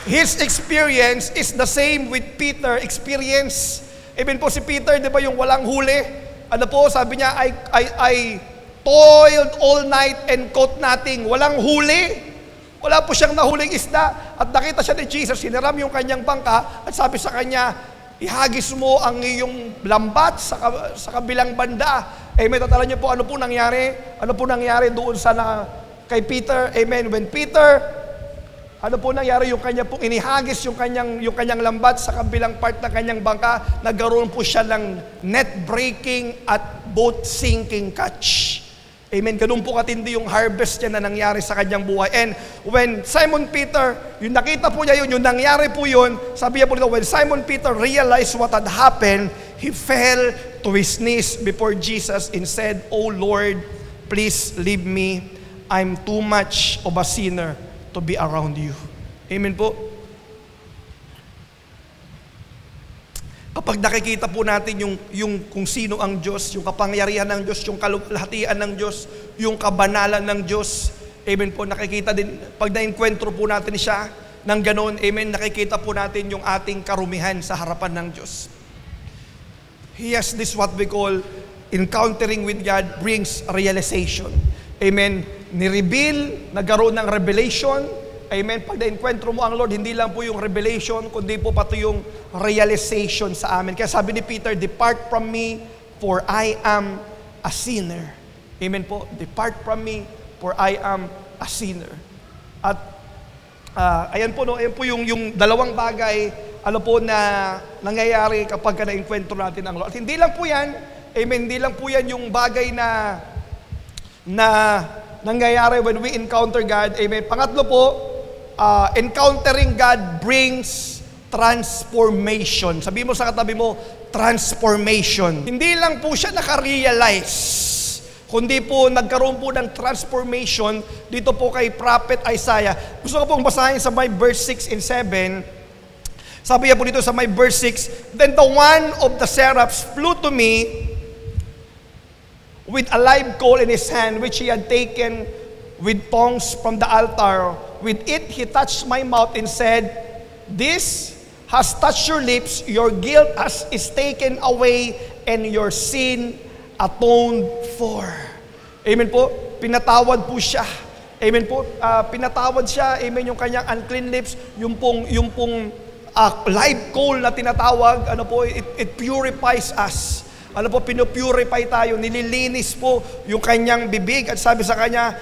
his experience is the same with Peter experience. Amen po, si Peter, di ba yung walang huli? Ano po, sabi niya, I toiled all night and caught nothing. Walang huli. Wala po siyang nahuling isda. At nakita siya ni Jesus, hiniram yung kanyang bangka, at sabi sa kanya, ihagis mo ang iyong lambat sa kabilang banda. Amen, tatala niyo po, ano po nangyari? Ano po nangyari doon kay Peter? Amen, when Peter, ano po nangyari, yung kanya pong inihagis yung kanyang lambat sa kabilang part ng kanyang bangka, nagkaroon po siya ng net breaking at boat sinking catch. Amen. Ganun po katindi yung harvest niya na nangyari sa kanyang buhay. And when Simon Peter, yung nakita po niya yun, yung nangyari po yun, sabi niya po nito, when Simon Peter realized what had happened, he fell to his knees before Jesus and said, "Oh Lord, please leave me. I'm too much of a sinner to be around you." Amen po. Kapag nakikita po natin yung kung sino ang Diyos, yung kapangyarihan ng Diyos, yung kaluwalhatian ng Diyos, yung kabanalan ng Diyos, amen po, nakikita din, pag na-enkwentro po natin siya, ng ganon, amen, nakikita po natin yung ating karumihan sa harapan ng Diyos. He has this what we call, encountering with God brings realization. Amen. Ni-reveal, nagkaroon ng revelation. Amen. Pag na-enkwentro mo ang Lord, hindi lang po yung revelation, kundi po pati yung realization sa amin. Kaya sabi ni Peter, "Depart from me, for I am a sinner." Amen po. Depart from me, for I am a sinner. At ayan po, no, ayan po yung dalawang bagay, ano po na nangyayari kapag na-enkwentro natin ang Lord. At hindi lang po yan, amen, hindi lang po yan yung bagay na nangyayari when we encounter God. Amen. Pangatlo po, encountering God brings transformation. Sabi mo sa katabi mo, transformation. Hindi lang po siya nakarealize, kundi po nagkaroon po ng transformation dito po kay Prophet Isaiah. Gusto ko pong basahin sa my verse 6 and 7. Sabi niya po dito sa my verse 6, "Then the one of the seraphs flew to me with a live coal in his hand, which he had taken with tongs from the altar. With it he touched my mouth and said, 'This has touched your lips, your guilt is taken away, and your sin atoned for.'" Amen po. Pinatawad po siya. Amen po. Pinatawad siya. Amen. Yung kanyang unclean lips, yung pong live coal na tinatawag, ano po, it purifies us. Ano po, pinupurify tayo, nililinis po yung kanyang bibig, at sabi sa kanya,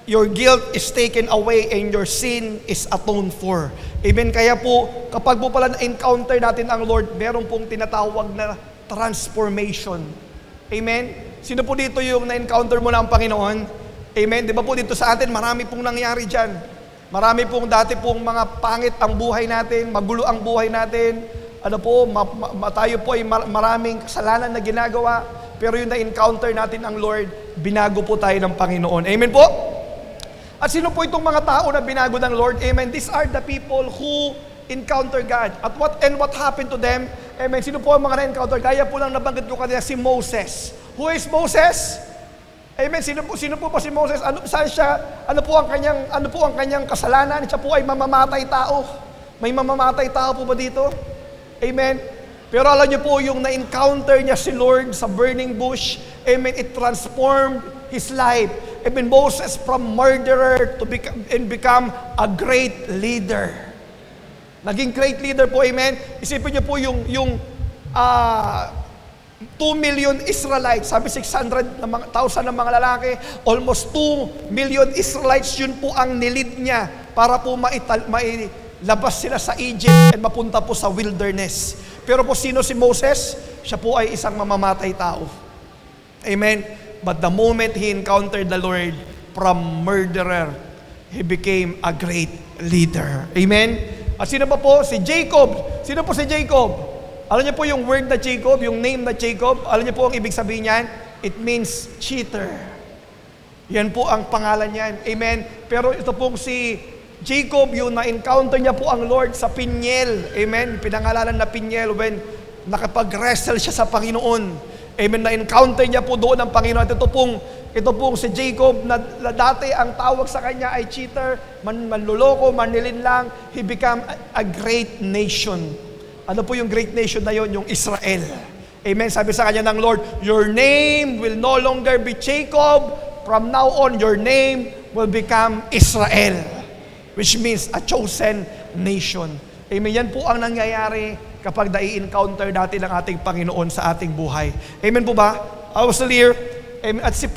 "Your guilt is taken away and your sin is atoned for." Amen. Kaya po, kapag po pala na-encounter natin ang Lord, meron pong tinatawag na transformation. Amen. Sino po dito yung na-encounter mo na ang Panginoon? Amen. Di ba po dito sa atin, marami pong nangyari dyan. Marami pong dati pong mga pangit ang buhay natin, magulo ang buhay natin. Ano po, tayo po ay maraming kasalanan na ginagawa, pero yung na-encounter natin ang Lord, binago po tayo ng Panginoon. Amen po? At sino po itong mga tao na binago ng Lord? Amen. These are the people who encounter God. At what happened to them? Amen. Sino po ang mga na-encounter? Gaya po lang nabanggit ko kanina, si Moses. Who is Moses? Amen. Sino po ba si Moses? Saan siya? Ano po ang kanyang kasalanan? Siya po ay mamamatay tao. May mamamatay tao po ba dito? Amen. Pero alam niyo po, yung na-encounter niya si Lord sa burning bush, amen, it transformed his life. Amen. Moses from murderer to become a great leader. Naging great leader po, amen. Isipin niyo po yung 2 million Israelites, sabi 600,000 ng mga lalaki, almost 2 million Israelites, yun po ang nilid niya para po labas sila sa Egypt at mapunta po sa wilderness. Pero po sino si Moses? Siya po ay isang mamamatay tao. Amen. But the moment he encountered the Lord, from murderer, he became a great leader. Amen. At sino pa po? Si Jacob. Sino po si Jacob? Alam niyo po yung word na Jacob, yung name na Jacob, alam niyo po ang ibig sabihin niyan? It means cheater. Yan po ang pangalan niyan. Amen. Pero ito pong si Jacob, yung na-encounter niya po ang Lord sa Peniel. Amen. Pinangalanan na Peniel when nakapag-wrestle siya sa Panginoon. Amen. Na-encounter niya po doon ang Panginoon. At ito pong si Jacob na dati ang tawag sa kanya ay cheater, manluloko, manlilinlang. He became a great nation. Ano po yung great nation na yon? Yung Israel. Amen. Sabi sa kanya ng Lord, your name will no longer be Jacob. From now on, your name will become Israel, which means a chosen nation. Amen. Yan po ang nangyayari kapag na-encounter natin ang ating Panginoon sa ating buhay. Amen po ba? I was here. Amen. At si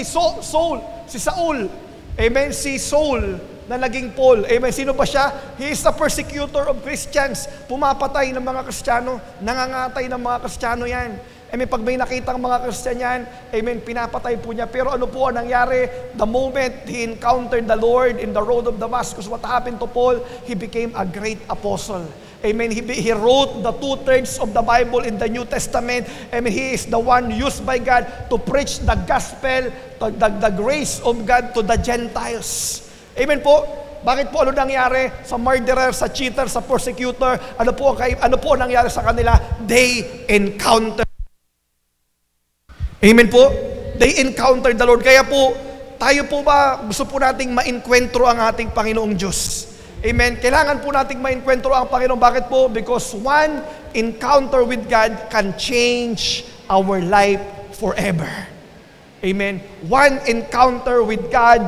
Saul, amen, si Saul na naging Paul. Amen. Sino ba siya? He is the persecutor of Christians. Pumapatay ng mga Kristiyano, nangangatay ng mga Kristiyano yan. Amen. Pag may nakitang mga Kristiyan yan, amen, pinapatay po niya. Pero ano po ang nangyari? The moment he encountered the Lord in the road of Damascus, what happened to Paul? He became a great apostle. Amen. He wrote the 2/3 of the Bible in the New Testament. Amen. He is the one used by God to preach the gospel, the grace of God to the Gentiles. Amen po. Bakit po ano nangyari sa murderer, sa cheater, sa persecutor? Ano po nangyari sa kanila? They encountered. Amen po. They encountered the Lord. Kaya po, tayo po ba gusto po nating ma-enkwentro ang ating Panginoong Diyos? Amen. Kailangan po nating ma-enkwentro ang Panginoon. Bakit po? Because one encounter with God can change our life forever. Amen. One encounter with God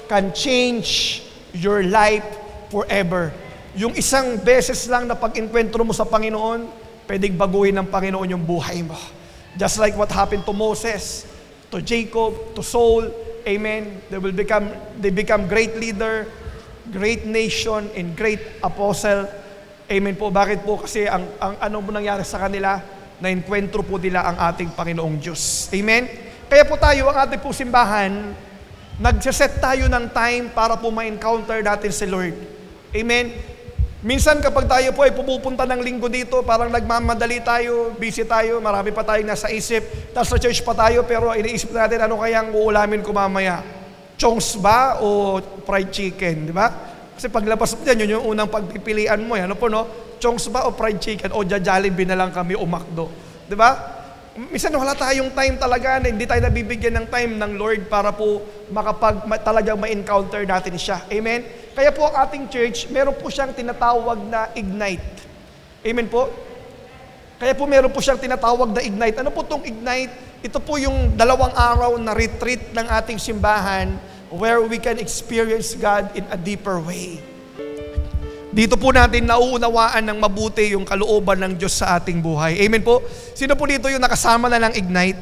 can change your life forever. Yung isang beses lang na pag-enkwentro mo sa Panginoon, pwedeng baguhin ng Panginoon yung buhay mo. Just like what happened to Moses, to Jacob, to Saul, amen. They become great leader, great nation, and great apostle. Amen po. Bakit po? Kasi ang ano mo nangyari sa kanila, na-enkwentro po nila ang ating Panginoong Diyos. Amen. Kaya po tayo, ang ating po simbahan, nagsaset tayo ng time para po ma-encounter natin si Lord. Amen. Minsan kapag tayo po ay pumupunta ng linggo dito, parang nagmamadali tayo, busy tayo, marami pa tayong nasa isip, tapos sa church pa tayo, pero iniisip natin ano kayang uulamin ko mamaya? Chongs ba o fried chicken, di ba? Kasi paglabas mo dyan, yun yung unang pagpipilian mo. Ano po, no? Chongs ba o fried chicken o Jollibee na lang kami o McDo. Di ba? Minsan wala tayong time talaga na hindi tayo nabibigyan ng time ng Lord para po talagang ma-encounter natin siya. Amen? Kaya po ang ating church, meron po siyang tinatawag na Ignite. Amen po? Kaya po meron po siyang tinatawag na Ignite. Ano po itong Ignite? Ito po yung 2 araw na retreat ng ating simbahan where we can experience God in a deeper way. Dito po natin nauunawaan ng mabuti yung kalooban ng Diyos sa ating buhay. Amen po? Sino po dito yung nakasama na ng Ignite?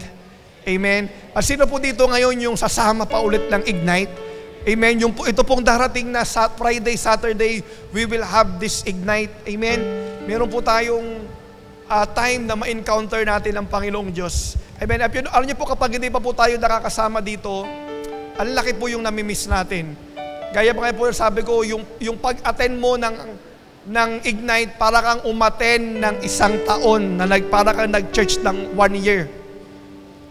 Amen? At sino po dito ngayon yung sasama pa ulit ng Ignite? Amen? Ito pong darating na Friday, Saturday, we will have this Ignite. Amen? Meron po tayong time na ma-encounter natin ang Panginoong Diyos. Amen? Alam niyo po kapag hindi pa po tayo nakakasama dito, ang laki po yung namimiss natin. Gaya pa kayo po sabi ko, yung pag-attend mo ng Ignite, para kang umattend ng 1 taon, para kang nag-church ng 1 year.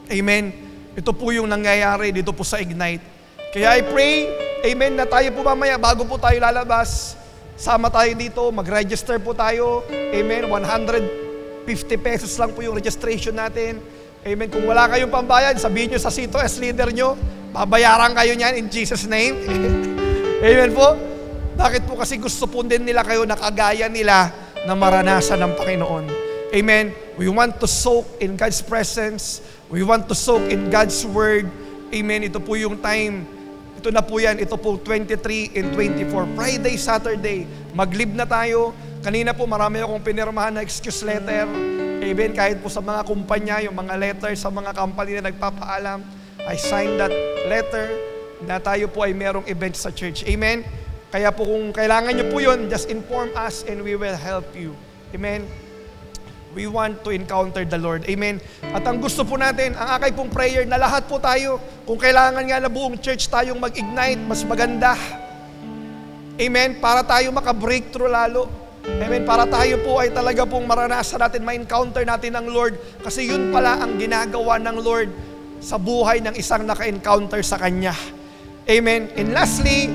Amen? Ito po yung nangyayari dito po sa Ignite. Kaya I pray, amen, na tayo po mamaya, bago po tayo lalabas, sama tayo dito, mag-register po tayo. Amen? 150 pesos lang po yung registration natin. Amen? Kung wala kayong pambayad, sabihin nyo sa C2S leader nyo, babayaran kayo niyan in Jesus' name. Amen po? Bakit po? Kasi gusto po din nila kayo na kagaya nila na maranasan ng Panginoon. Amen? We want to soak in God's presence. We want to soak in God's Word. Amen? Ito po yung time. Ito na po yan. Ito po 23 and 24. Friday, Saturday. Mag-leave na tayo. Kanina po marami akong pinirmahan na excuse letter. Amen? Kahit po sa mga kumpanya, yung mga letter sa mga company na nagpapaalam. I signed that letter na tayo po ay merong event sa church. Amen? Kaya po kung kailangan nyo po yun, just inform us and we will help you. Amen? We want to encounter the Lord. Amen? At ang gusto po natin, ang akay pong prayer na lahat po tayo, kung kailangan nga na buong church tayong mag-ignite, mas maganda. Amen? Para tayo maka-breakthrough lalo. Amen. Para tayo po ay talaga pong maranasan natin, ma-encounter natin ang Lord. Kasi yun pala ang ginagawa ng Lord sa buhay ng isang naka-encounter sa Kanya. Amen. And lastly,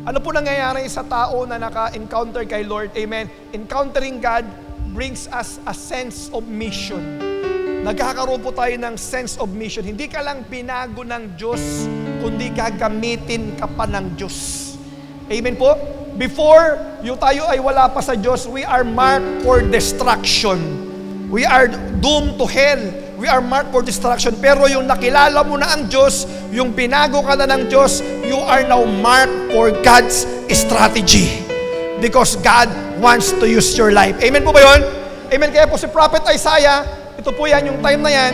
ano po nangyayari sa tao na naka-encounter kay Lord? Amen. Encountering God brings us a sense of mission. Nagkakaroon po tayo ng sense of mission. Hindi ka lang pinago ng Diyos, kundi gagamitin ka pa ng Diyos. Amen po? Before yung tayo ay wala pa sa Diyos, we are marked for destruction. We are doomed to hell. We are marked for destruction. Pero yung nakilala mo na ang Diyos, yung binago ka na ng Diyos, you are now marked for God's strategy. Because God wants to use your life. Amen po ba yun? Amen. Kaya po si Prophet Isaiah, ito po yan, yung time na yan,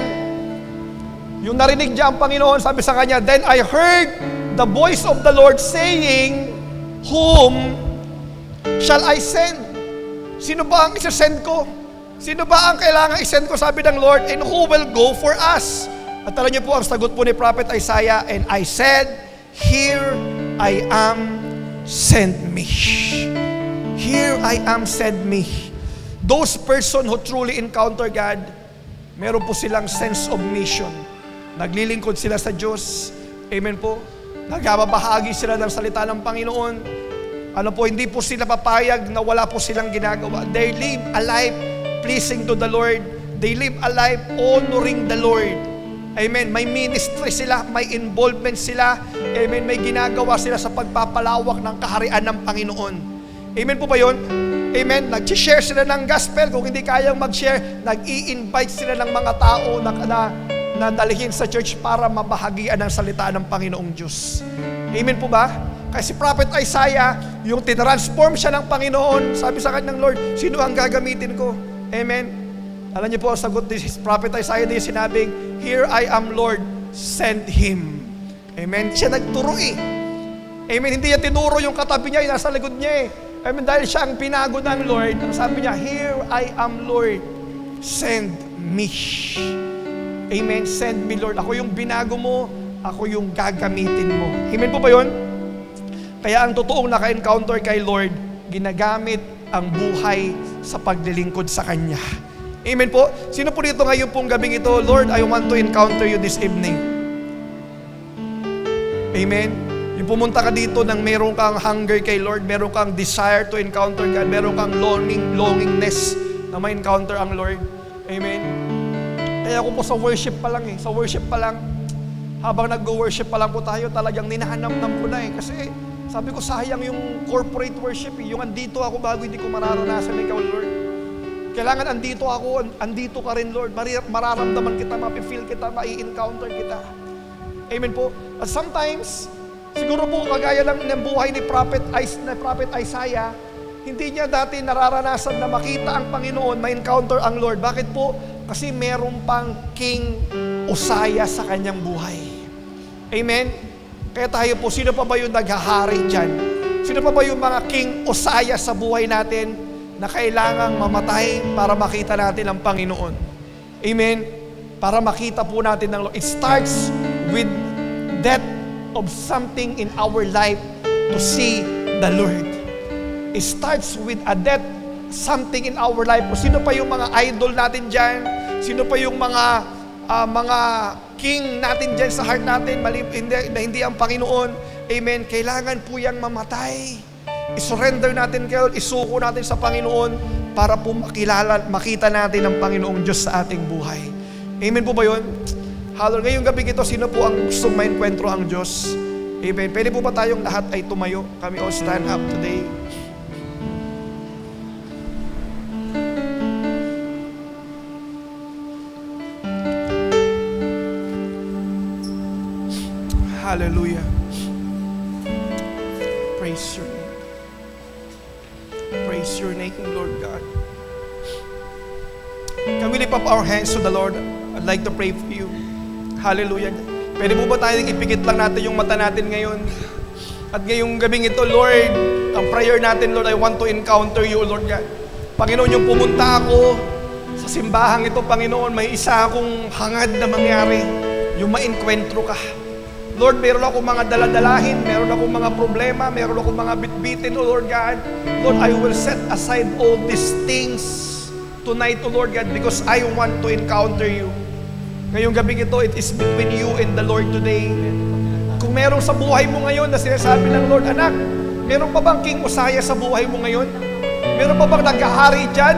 yung narinig niya ang Panginoon, sabi sa kanya, "Then I heard the voice of the Lord saying, Whom shall I send?" Sino ba ang isa-send ko? Sino ba ang kailangan i-send ko? Sabi ng Lord, "And who will go for us?" At alam niyo po ang sagot po ni Prophet Isaiah, "And I said, Here I am, send me." Here I am, send me. Those person who truly encounter God, meron po silang sense of mission. Naglilingkod sila sa Diyos. Amen po. Nagbabahagi sila ng salita ng Panginoon. Ano po, hindi po sila papayag na wala po silang ginagawa. They live a life pleasing to the Lord. They live a life honoring the Lord. Amen. May ministry sila, may involvement sila. Amen. May ginagawa sila sa pagpapalawak ng kaharian ng Panginoon. Amen po ba yun? Amen. Nag-share sila ng gospel. Kung hindi kayang mag-share, nag-i-invite sila ng mga tao na dalhin sa church para mabahagian ng salita ng Panginoong Diyos. Amen po ba? Kasi si Prophet Isaiah, yung tinransform siya ng Panginoon, sabi sa kanya ng Lord, sino ang gagamitin ko? Amen. Alam niyo po, ang sagot ni Prophet Isaiah din sinabing, "Here I am, Lord, send him." Amen. Siya nagturo eh. Amen. Hindi niya tinuro yung katabi niya, yung nasa likod niya eh. Amen. Dahil siya ang pinago ng Lord, ang sabi niya, "Here I am, Lord, send me." Amen. Send me, Lord. Ako yung binago mo, ako yung gagamitin mo. Amen po ba yun? Kaya ang totoong naka-encounter kay Lord, ginagamit ang buhay sa paglilingkod sa Kanya. Amen po? Sino po dito ngayon pong gabing ito, Lord, I want to encounter you this evening. Amen? Yung pumunta ka dito nang meron kang hunger kay Lord, meron kang desire to encounter God, meron kang longingness na ma-encounter ang Lord. Amen? Kaya ako po sa worship pa lang sa worship pa lang, habang nag-worship pa lang po tayo, talagang ninahanam-nam ko na Kasi sabi ko, sayang yung corporate worship yung andito ako bago hindi ko mararanasan ikaw, Lord. Kailangan andito ako, andito ka rin, Lord. Mararamdaman kita, mapifeel kita, mai-encounter kita. Amen po. At sometimes, siguro po kagaya ng buhay ni Prophet Isaiah, hindi niya dati nararanasan na makita ang Panginoon, ma-encounter ang Lord. Bakit po? Kasi meron pang King Uzziah sa kanyang buhay. Amen? Kaya tayo po, sino pa ba yung naghahari dyan? Sino pa ba yung mga King Uzziah sa buhay natin na kailangang mamatay para makita natin ang Panginoon? Amen? Para makita po natin ang Lord. It starts with death of something in our life to see the Lord. It starts with a death something in our life. O sino pa yung mga idol natin dyan? Sino pa yung mga king natin dyan sa heart natin, hindi ang Panginoon? Amen. Kailangan po yang mamatay. I-surrender natin kayo, isuko natin sa Panginoon para po makita natin ang Panginoong Diyos sa ating buhay. Amen po ba yun? Hallelujah. Ngayong gabi ito, sino po ang gustong maenkwentro ang Diyos? Amen. Pwede po ba tayong lahat ay tumayo? Kami all stand up today. Hallelujah. Praise your name. Praise your name, Lord God. Can we lift up our hands to the Lord? I'd like to pray for you. Hallelujah. Pwede po ba tayong ipikit lang natin yung mata natin ngayon? At ngayong gabing ito, Lord, ang prayer natin, Lord, I want to encounter you, Lord God. Panginoon, yung pumunta ako sa simbahang ito, Panginoon, may isa akong hangad na mangyari. Yung ma-enkwentro ka. Lord, meron akong mga daladalahin, meron akong mga problema, meron akong mga bitbitin, O Lord God. Lord, I will set aside all these things tonight, O Lord God, because I want to encounter you. Ngayong gabi ito, it is between you and the Lord today. Kung meron sa buhay mo ngayon na sinasabi ng Lord, anak, meron pa bang King Uzziah sa buhay mo ngayon? Meron pa bang nagkahari dyan?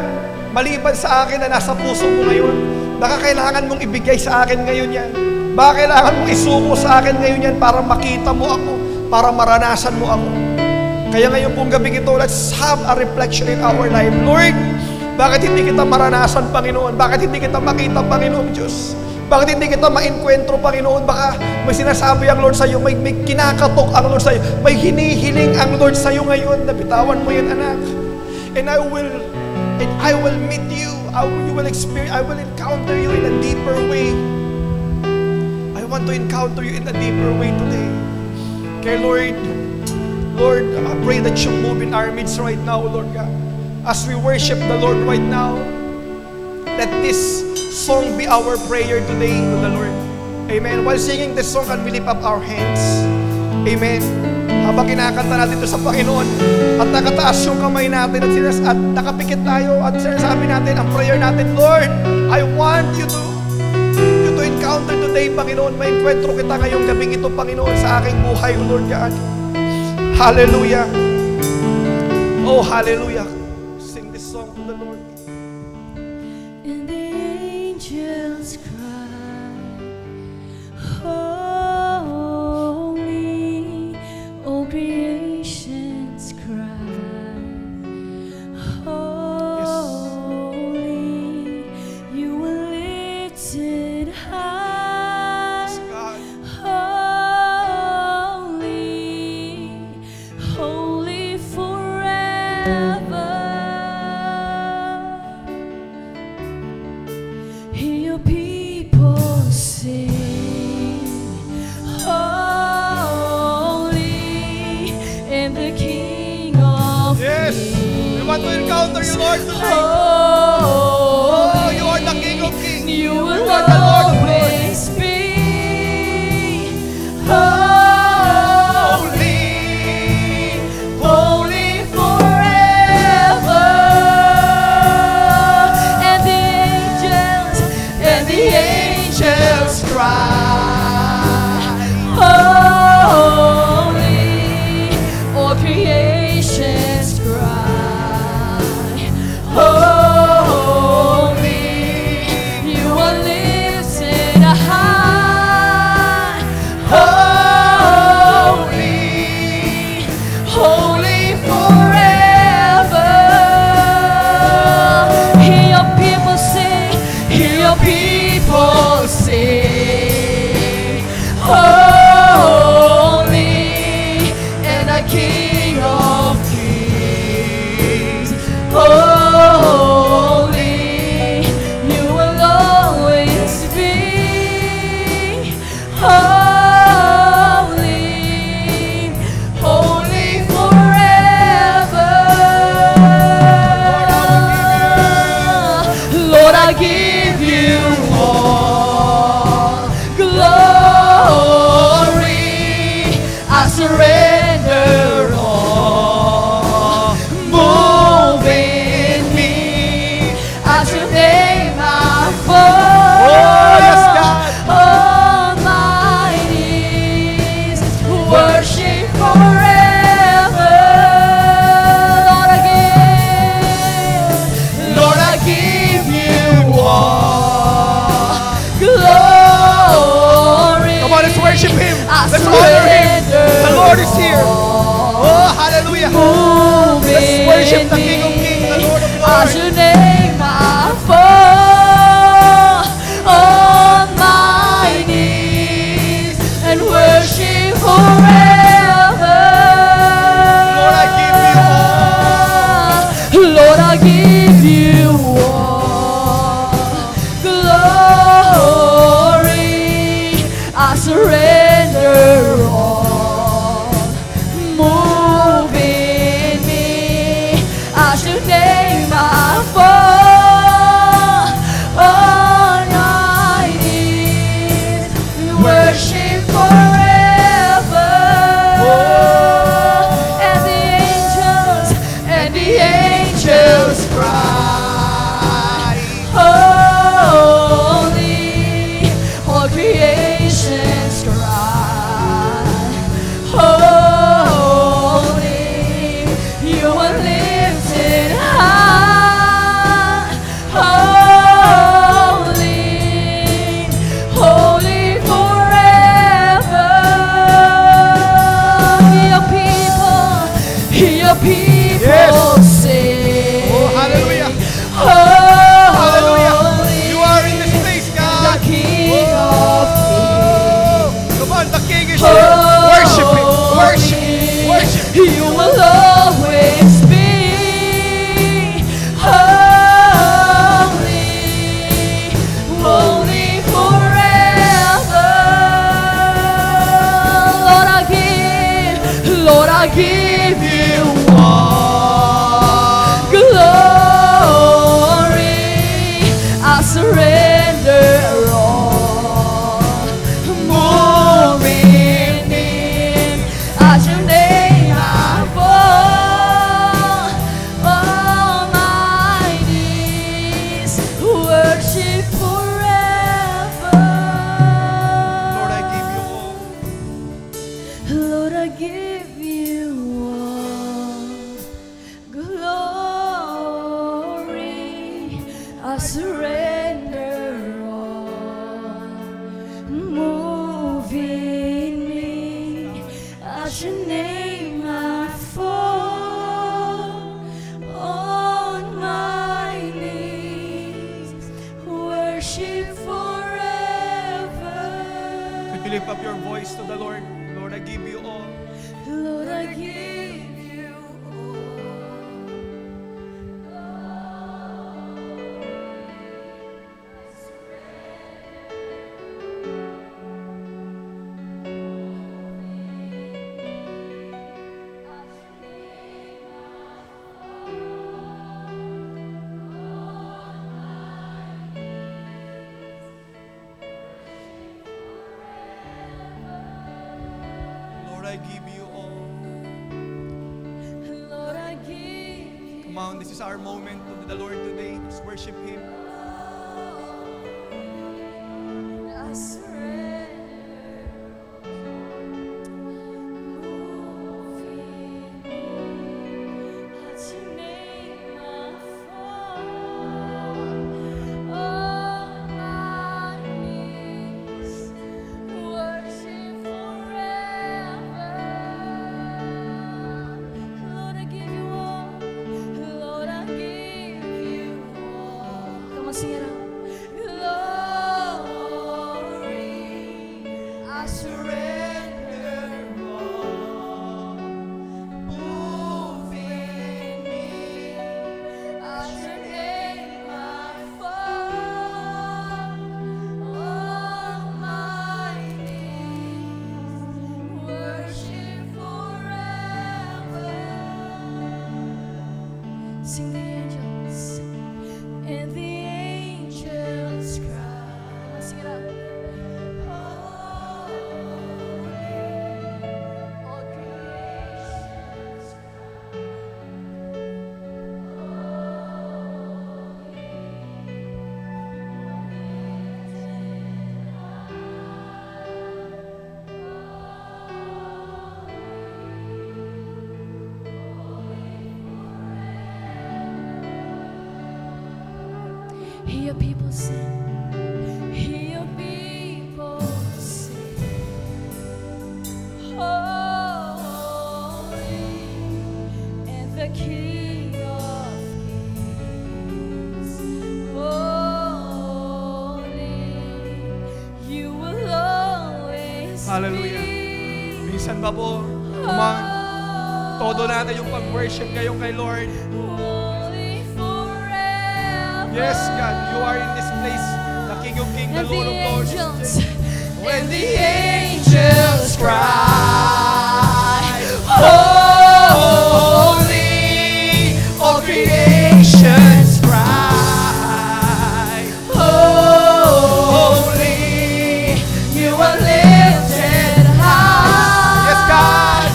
Maliban sa akin na nasa puso mo ngayon? Baka kailangan mong ibigay sa akin ngayon yan. Baka kailangan mong isuko sa akin ngayon yan para makita mo ako, para maranasan mo ako. Kaya ngayon pong gabi ito, let's have a reflection in our life. Lord, bakit hindi kita maranasan, Panginoon? Bakit hindi kita makita, Panginoon Diyos? Bakit hindi kita ma-enkwentro, Panginoon? Baka may sinasabi ang Lord sa iyo, may kinakatok ang Lord sa iyo, may hinihiling ang Lord sa iyo ngayon. Nabitawan mo yan, anak. And I will meet you. You will experience, I will encounter you in a deeper way. I want to encounter you in a deeper way today. Kaya Lord, I pray that you move in our midst right now, Lord God. As we worship the Lord right now, let this song be our prayer today to the Lord. Amen. While singing this song, can we lift up our hands? Amen. Habang kinakanta natin ito sa Panginoon at nakataas yung kamay natin at nakapikit tayo at sinasabi natin ang prayer natin, Lord, I want you to encounter today, Panginoon. Maenkwentro kita ngayong gabing ito, Panginoon, sa aking buhay, Lord God. Hallelujah. Oh, hallelujah. Sing this song to the Lord. And the angels cry, holy, all creations cry, holy, you were lifted high, God. holy, holy forever. Hear your people sing, holy, and the King of Yes. We want to encounter you, Lord, today. Oh, you are the King of Kings. You You will are the Lord of Lords. always be holy, holy forever. And the angels cry, holy, all creations cry, holy, you are lifted high, holy, holy forever. Hear your people sing, hear your people sing, holy, and the King of Kings, holy, you will always be holy, holy forever. Lord, I give you all glory. I surrender all. Move in me as your name I fall. Oh, yes, God. On my knees, worship forever. Lord, I give you all glory. Come on, let's worship Him. I Let's honor Him. surrender The Lord is here. Oh, hallelujah. Move Let's worship the in King of Kings, the me Lord of as Lords. your name I fall on my knees and worship forever. Lord, I give you all. Lord, I give you all glory. I surrender all. Move in me as your name I fall. your people Yes. sing. Oh, hallelujah. Holy, Hallelujah. You are in this place, the God. King of Kings. Come on, the King is here. Worship Him. Worship Him. Worship Him. You will always be holy, holy forever. Lord, I give you all glory. I surrender all. Moving in at your name I fall. All my knees worship forever. Lord, I give you all. Lord, I give you all glory. I surrender all. Move in me. At your name I fall. On my knees worship forever. Could you lift up your voice to the Lord? Lord, I give you all. Lord, I give you Lord, I give you all. Lord, I give you Come on, this is our moment to the Lord today. Let's worship Him. I surrender. Moving at your name I fall. On my knees worship forever. Lord, I give you all. Lord, I give you all. Come on, sing it out. Glory, I surrender all. Move in me, at your name I fall. On my knees worship forever. Sing the angels, and the angels cry. Sing it out. Holy, all creations Hear your people sing. Hear your people sing. Holy, and the King of Kings. Holy, you will always Hallelujah. be. Minsan ba po, come on, todo natin yung pag-worship ngayon kay Lord. Holy forever. Yes, God, you are in this place, the King of Kings, the And Lord the of Lords. angels, When and the the angels cry, holy, all creations cry, holy, you are lifted high. yes, God,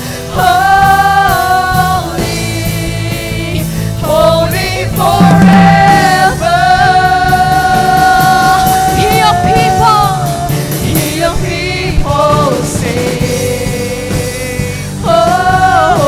Holy, holy forever. Hear your people sing. Holy,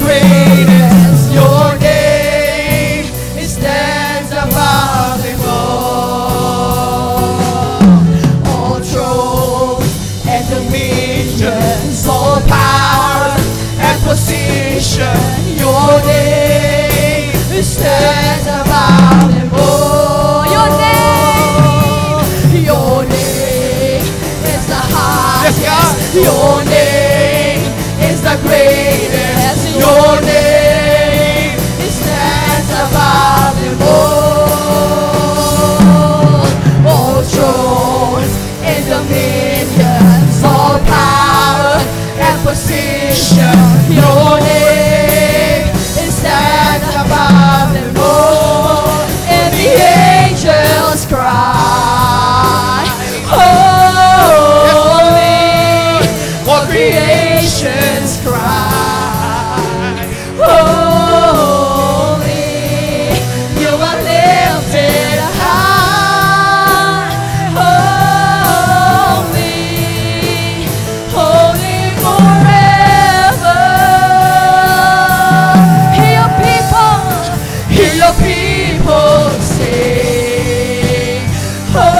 greatest. Your name it stands above them all thrones and dominions, all power and position. Your name it stands above them all. Your name is the highest. Yes, God. Your name is the greatest. Your name it stands above them all thrones and dominions, all power and position. Your name it stands above them all, and the angels cry, holy. All creations cry, holy. You are lifted high, holy, holy forever. Hear your people sing, holy,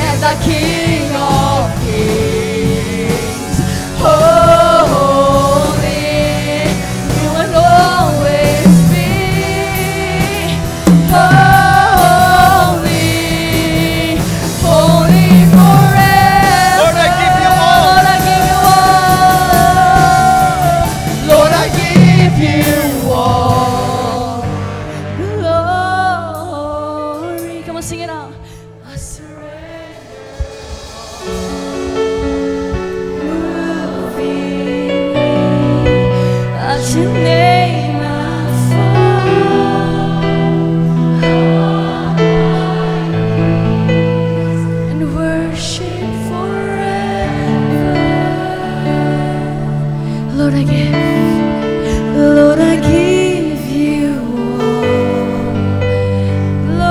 and the King of Kings, holy, you will always be, holy, holy forever. Lord, I give you all. Lord, I give you all. glory. Come on, sing it out. I surrender. At your name I fall and worship forever. Lord, I give you all glory.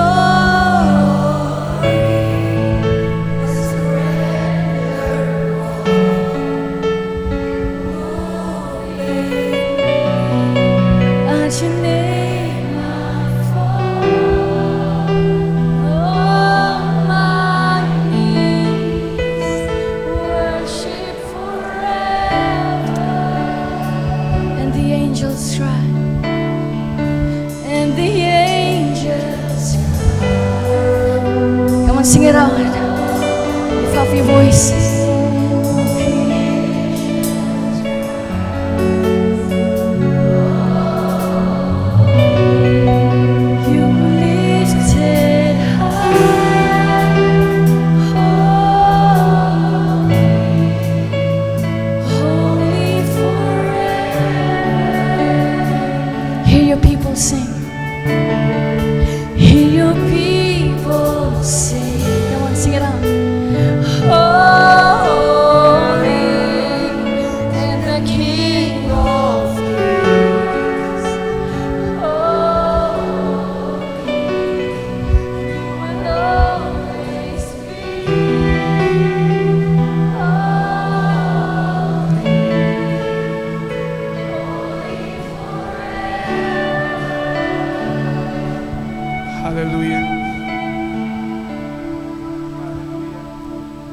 I surrender all. At your name I fall on my knees, worship forever. And the angels cry, and the angels cry. Come on, sing it out. Lift up your voices. You lifted high, holy forever. Hear your people sing. Hear your people sing. Come on, sing it out. Holy and the King of Kings. Holy, you will always be. Hallelujah.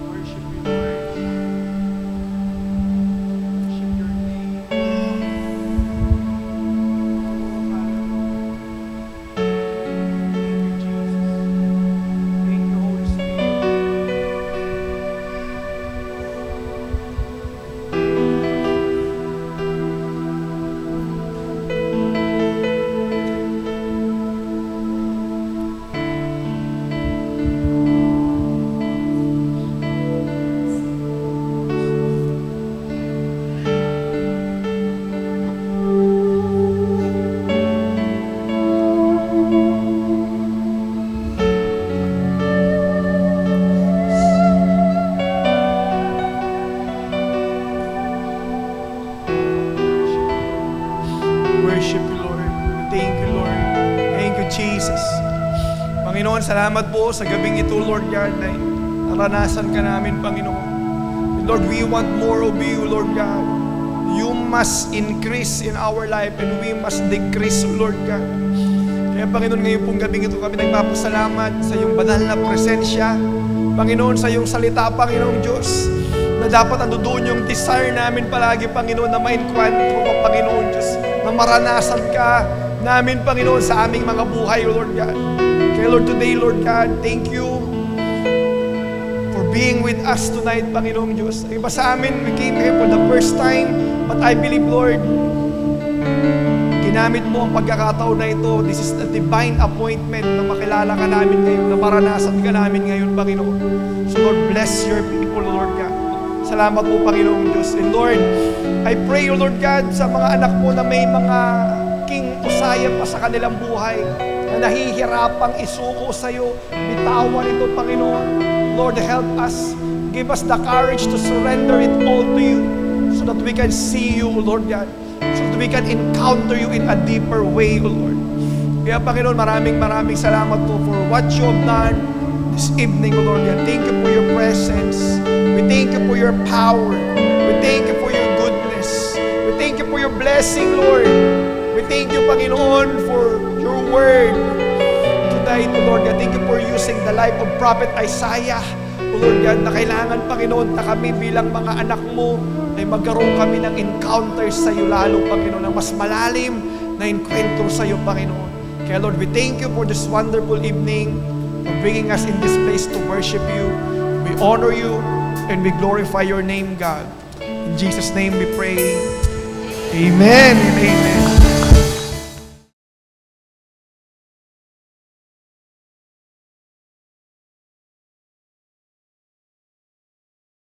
Worship you, Lord. Worship your name. Thank you, Jesus. Thank you, Holy Worship you, Lord. Thank you, Lord. Thank you, Jesus. Panginoon, salamat po sa gabing ito, Lord God, na naranasan ka namin, Panginoon. And Lord, we want more of you, Lord God. You must increase in our life and we must decrease, Lord God. Kaya Panginoon, ngayon pong gabing ito kami nagpapasalamat sa iyong banal na presensya. Panginoon, sa iyong salita, Panginoong Diyos, na dapat andoon yung desire namin palagi, Panginoon, na ma-encounter mo, Panginoon Diyos, na maranasan ka namin, Panginoon, sa aming mga buhay, Lord God. Kaya Lord, today, Lord God, thank you for being with us tonight, Panginoong Diyos. Iba sa amin, we came here for the first time, but I believe, Lord, ginamit mo ang pagkakataon na ito. This is the divine appointment na makilala ka namin ngayon, na maranasan ka namin ngayon, Panginoon. So Lord, bless your people, Lord God. Salamat po, Panginoong Diyos. And Lord, I pray, O Lord God, sa mga anak mo na may mga king usaya pa sa kanilang buhay, na nahihirapang isuko sa iyo, bitawan ito, Panginoon. Lord, help us. Give us the courage to surrender it all to you so that we can see you, Lord God. So that we can encounter you in a deeper way, O Lord. Kaya, Panginoon, maraming salamat po for what you have done this evening, O Lord God. Thank you for your presence. We thank you for your power. We thank you for your goodness. We thank you for your blessing, Lord. We thank you, Panginoon, for your word tonight, O Lord God. Thank you for using the life of Prophet Isaiah, O Lord God, na kailangan, Panginoon, na kami bilang mga anak mo ay magkaroon kami ng encounter sa iyo lalo, Panginoon, ng mas malalim na encounter sa iyo, Panginoon. Kaya Lord, we thank you for this wonderful evening, for bringing us in this place to worship you. We honor you and we glorify your name, God. In Jesus' name we pray. Amen and amen.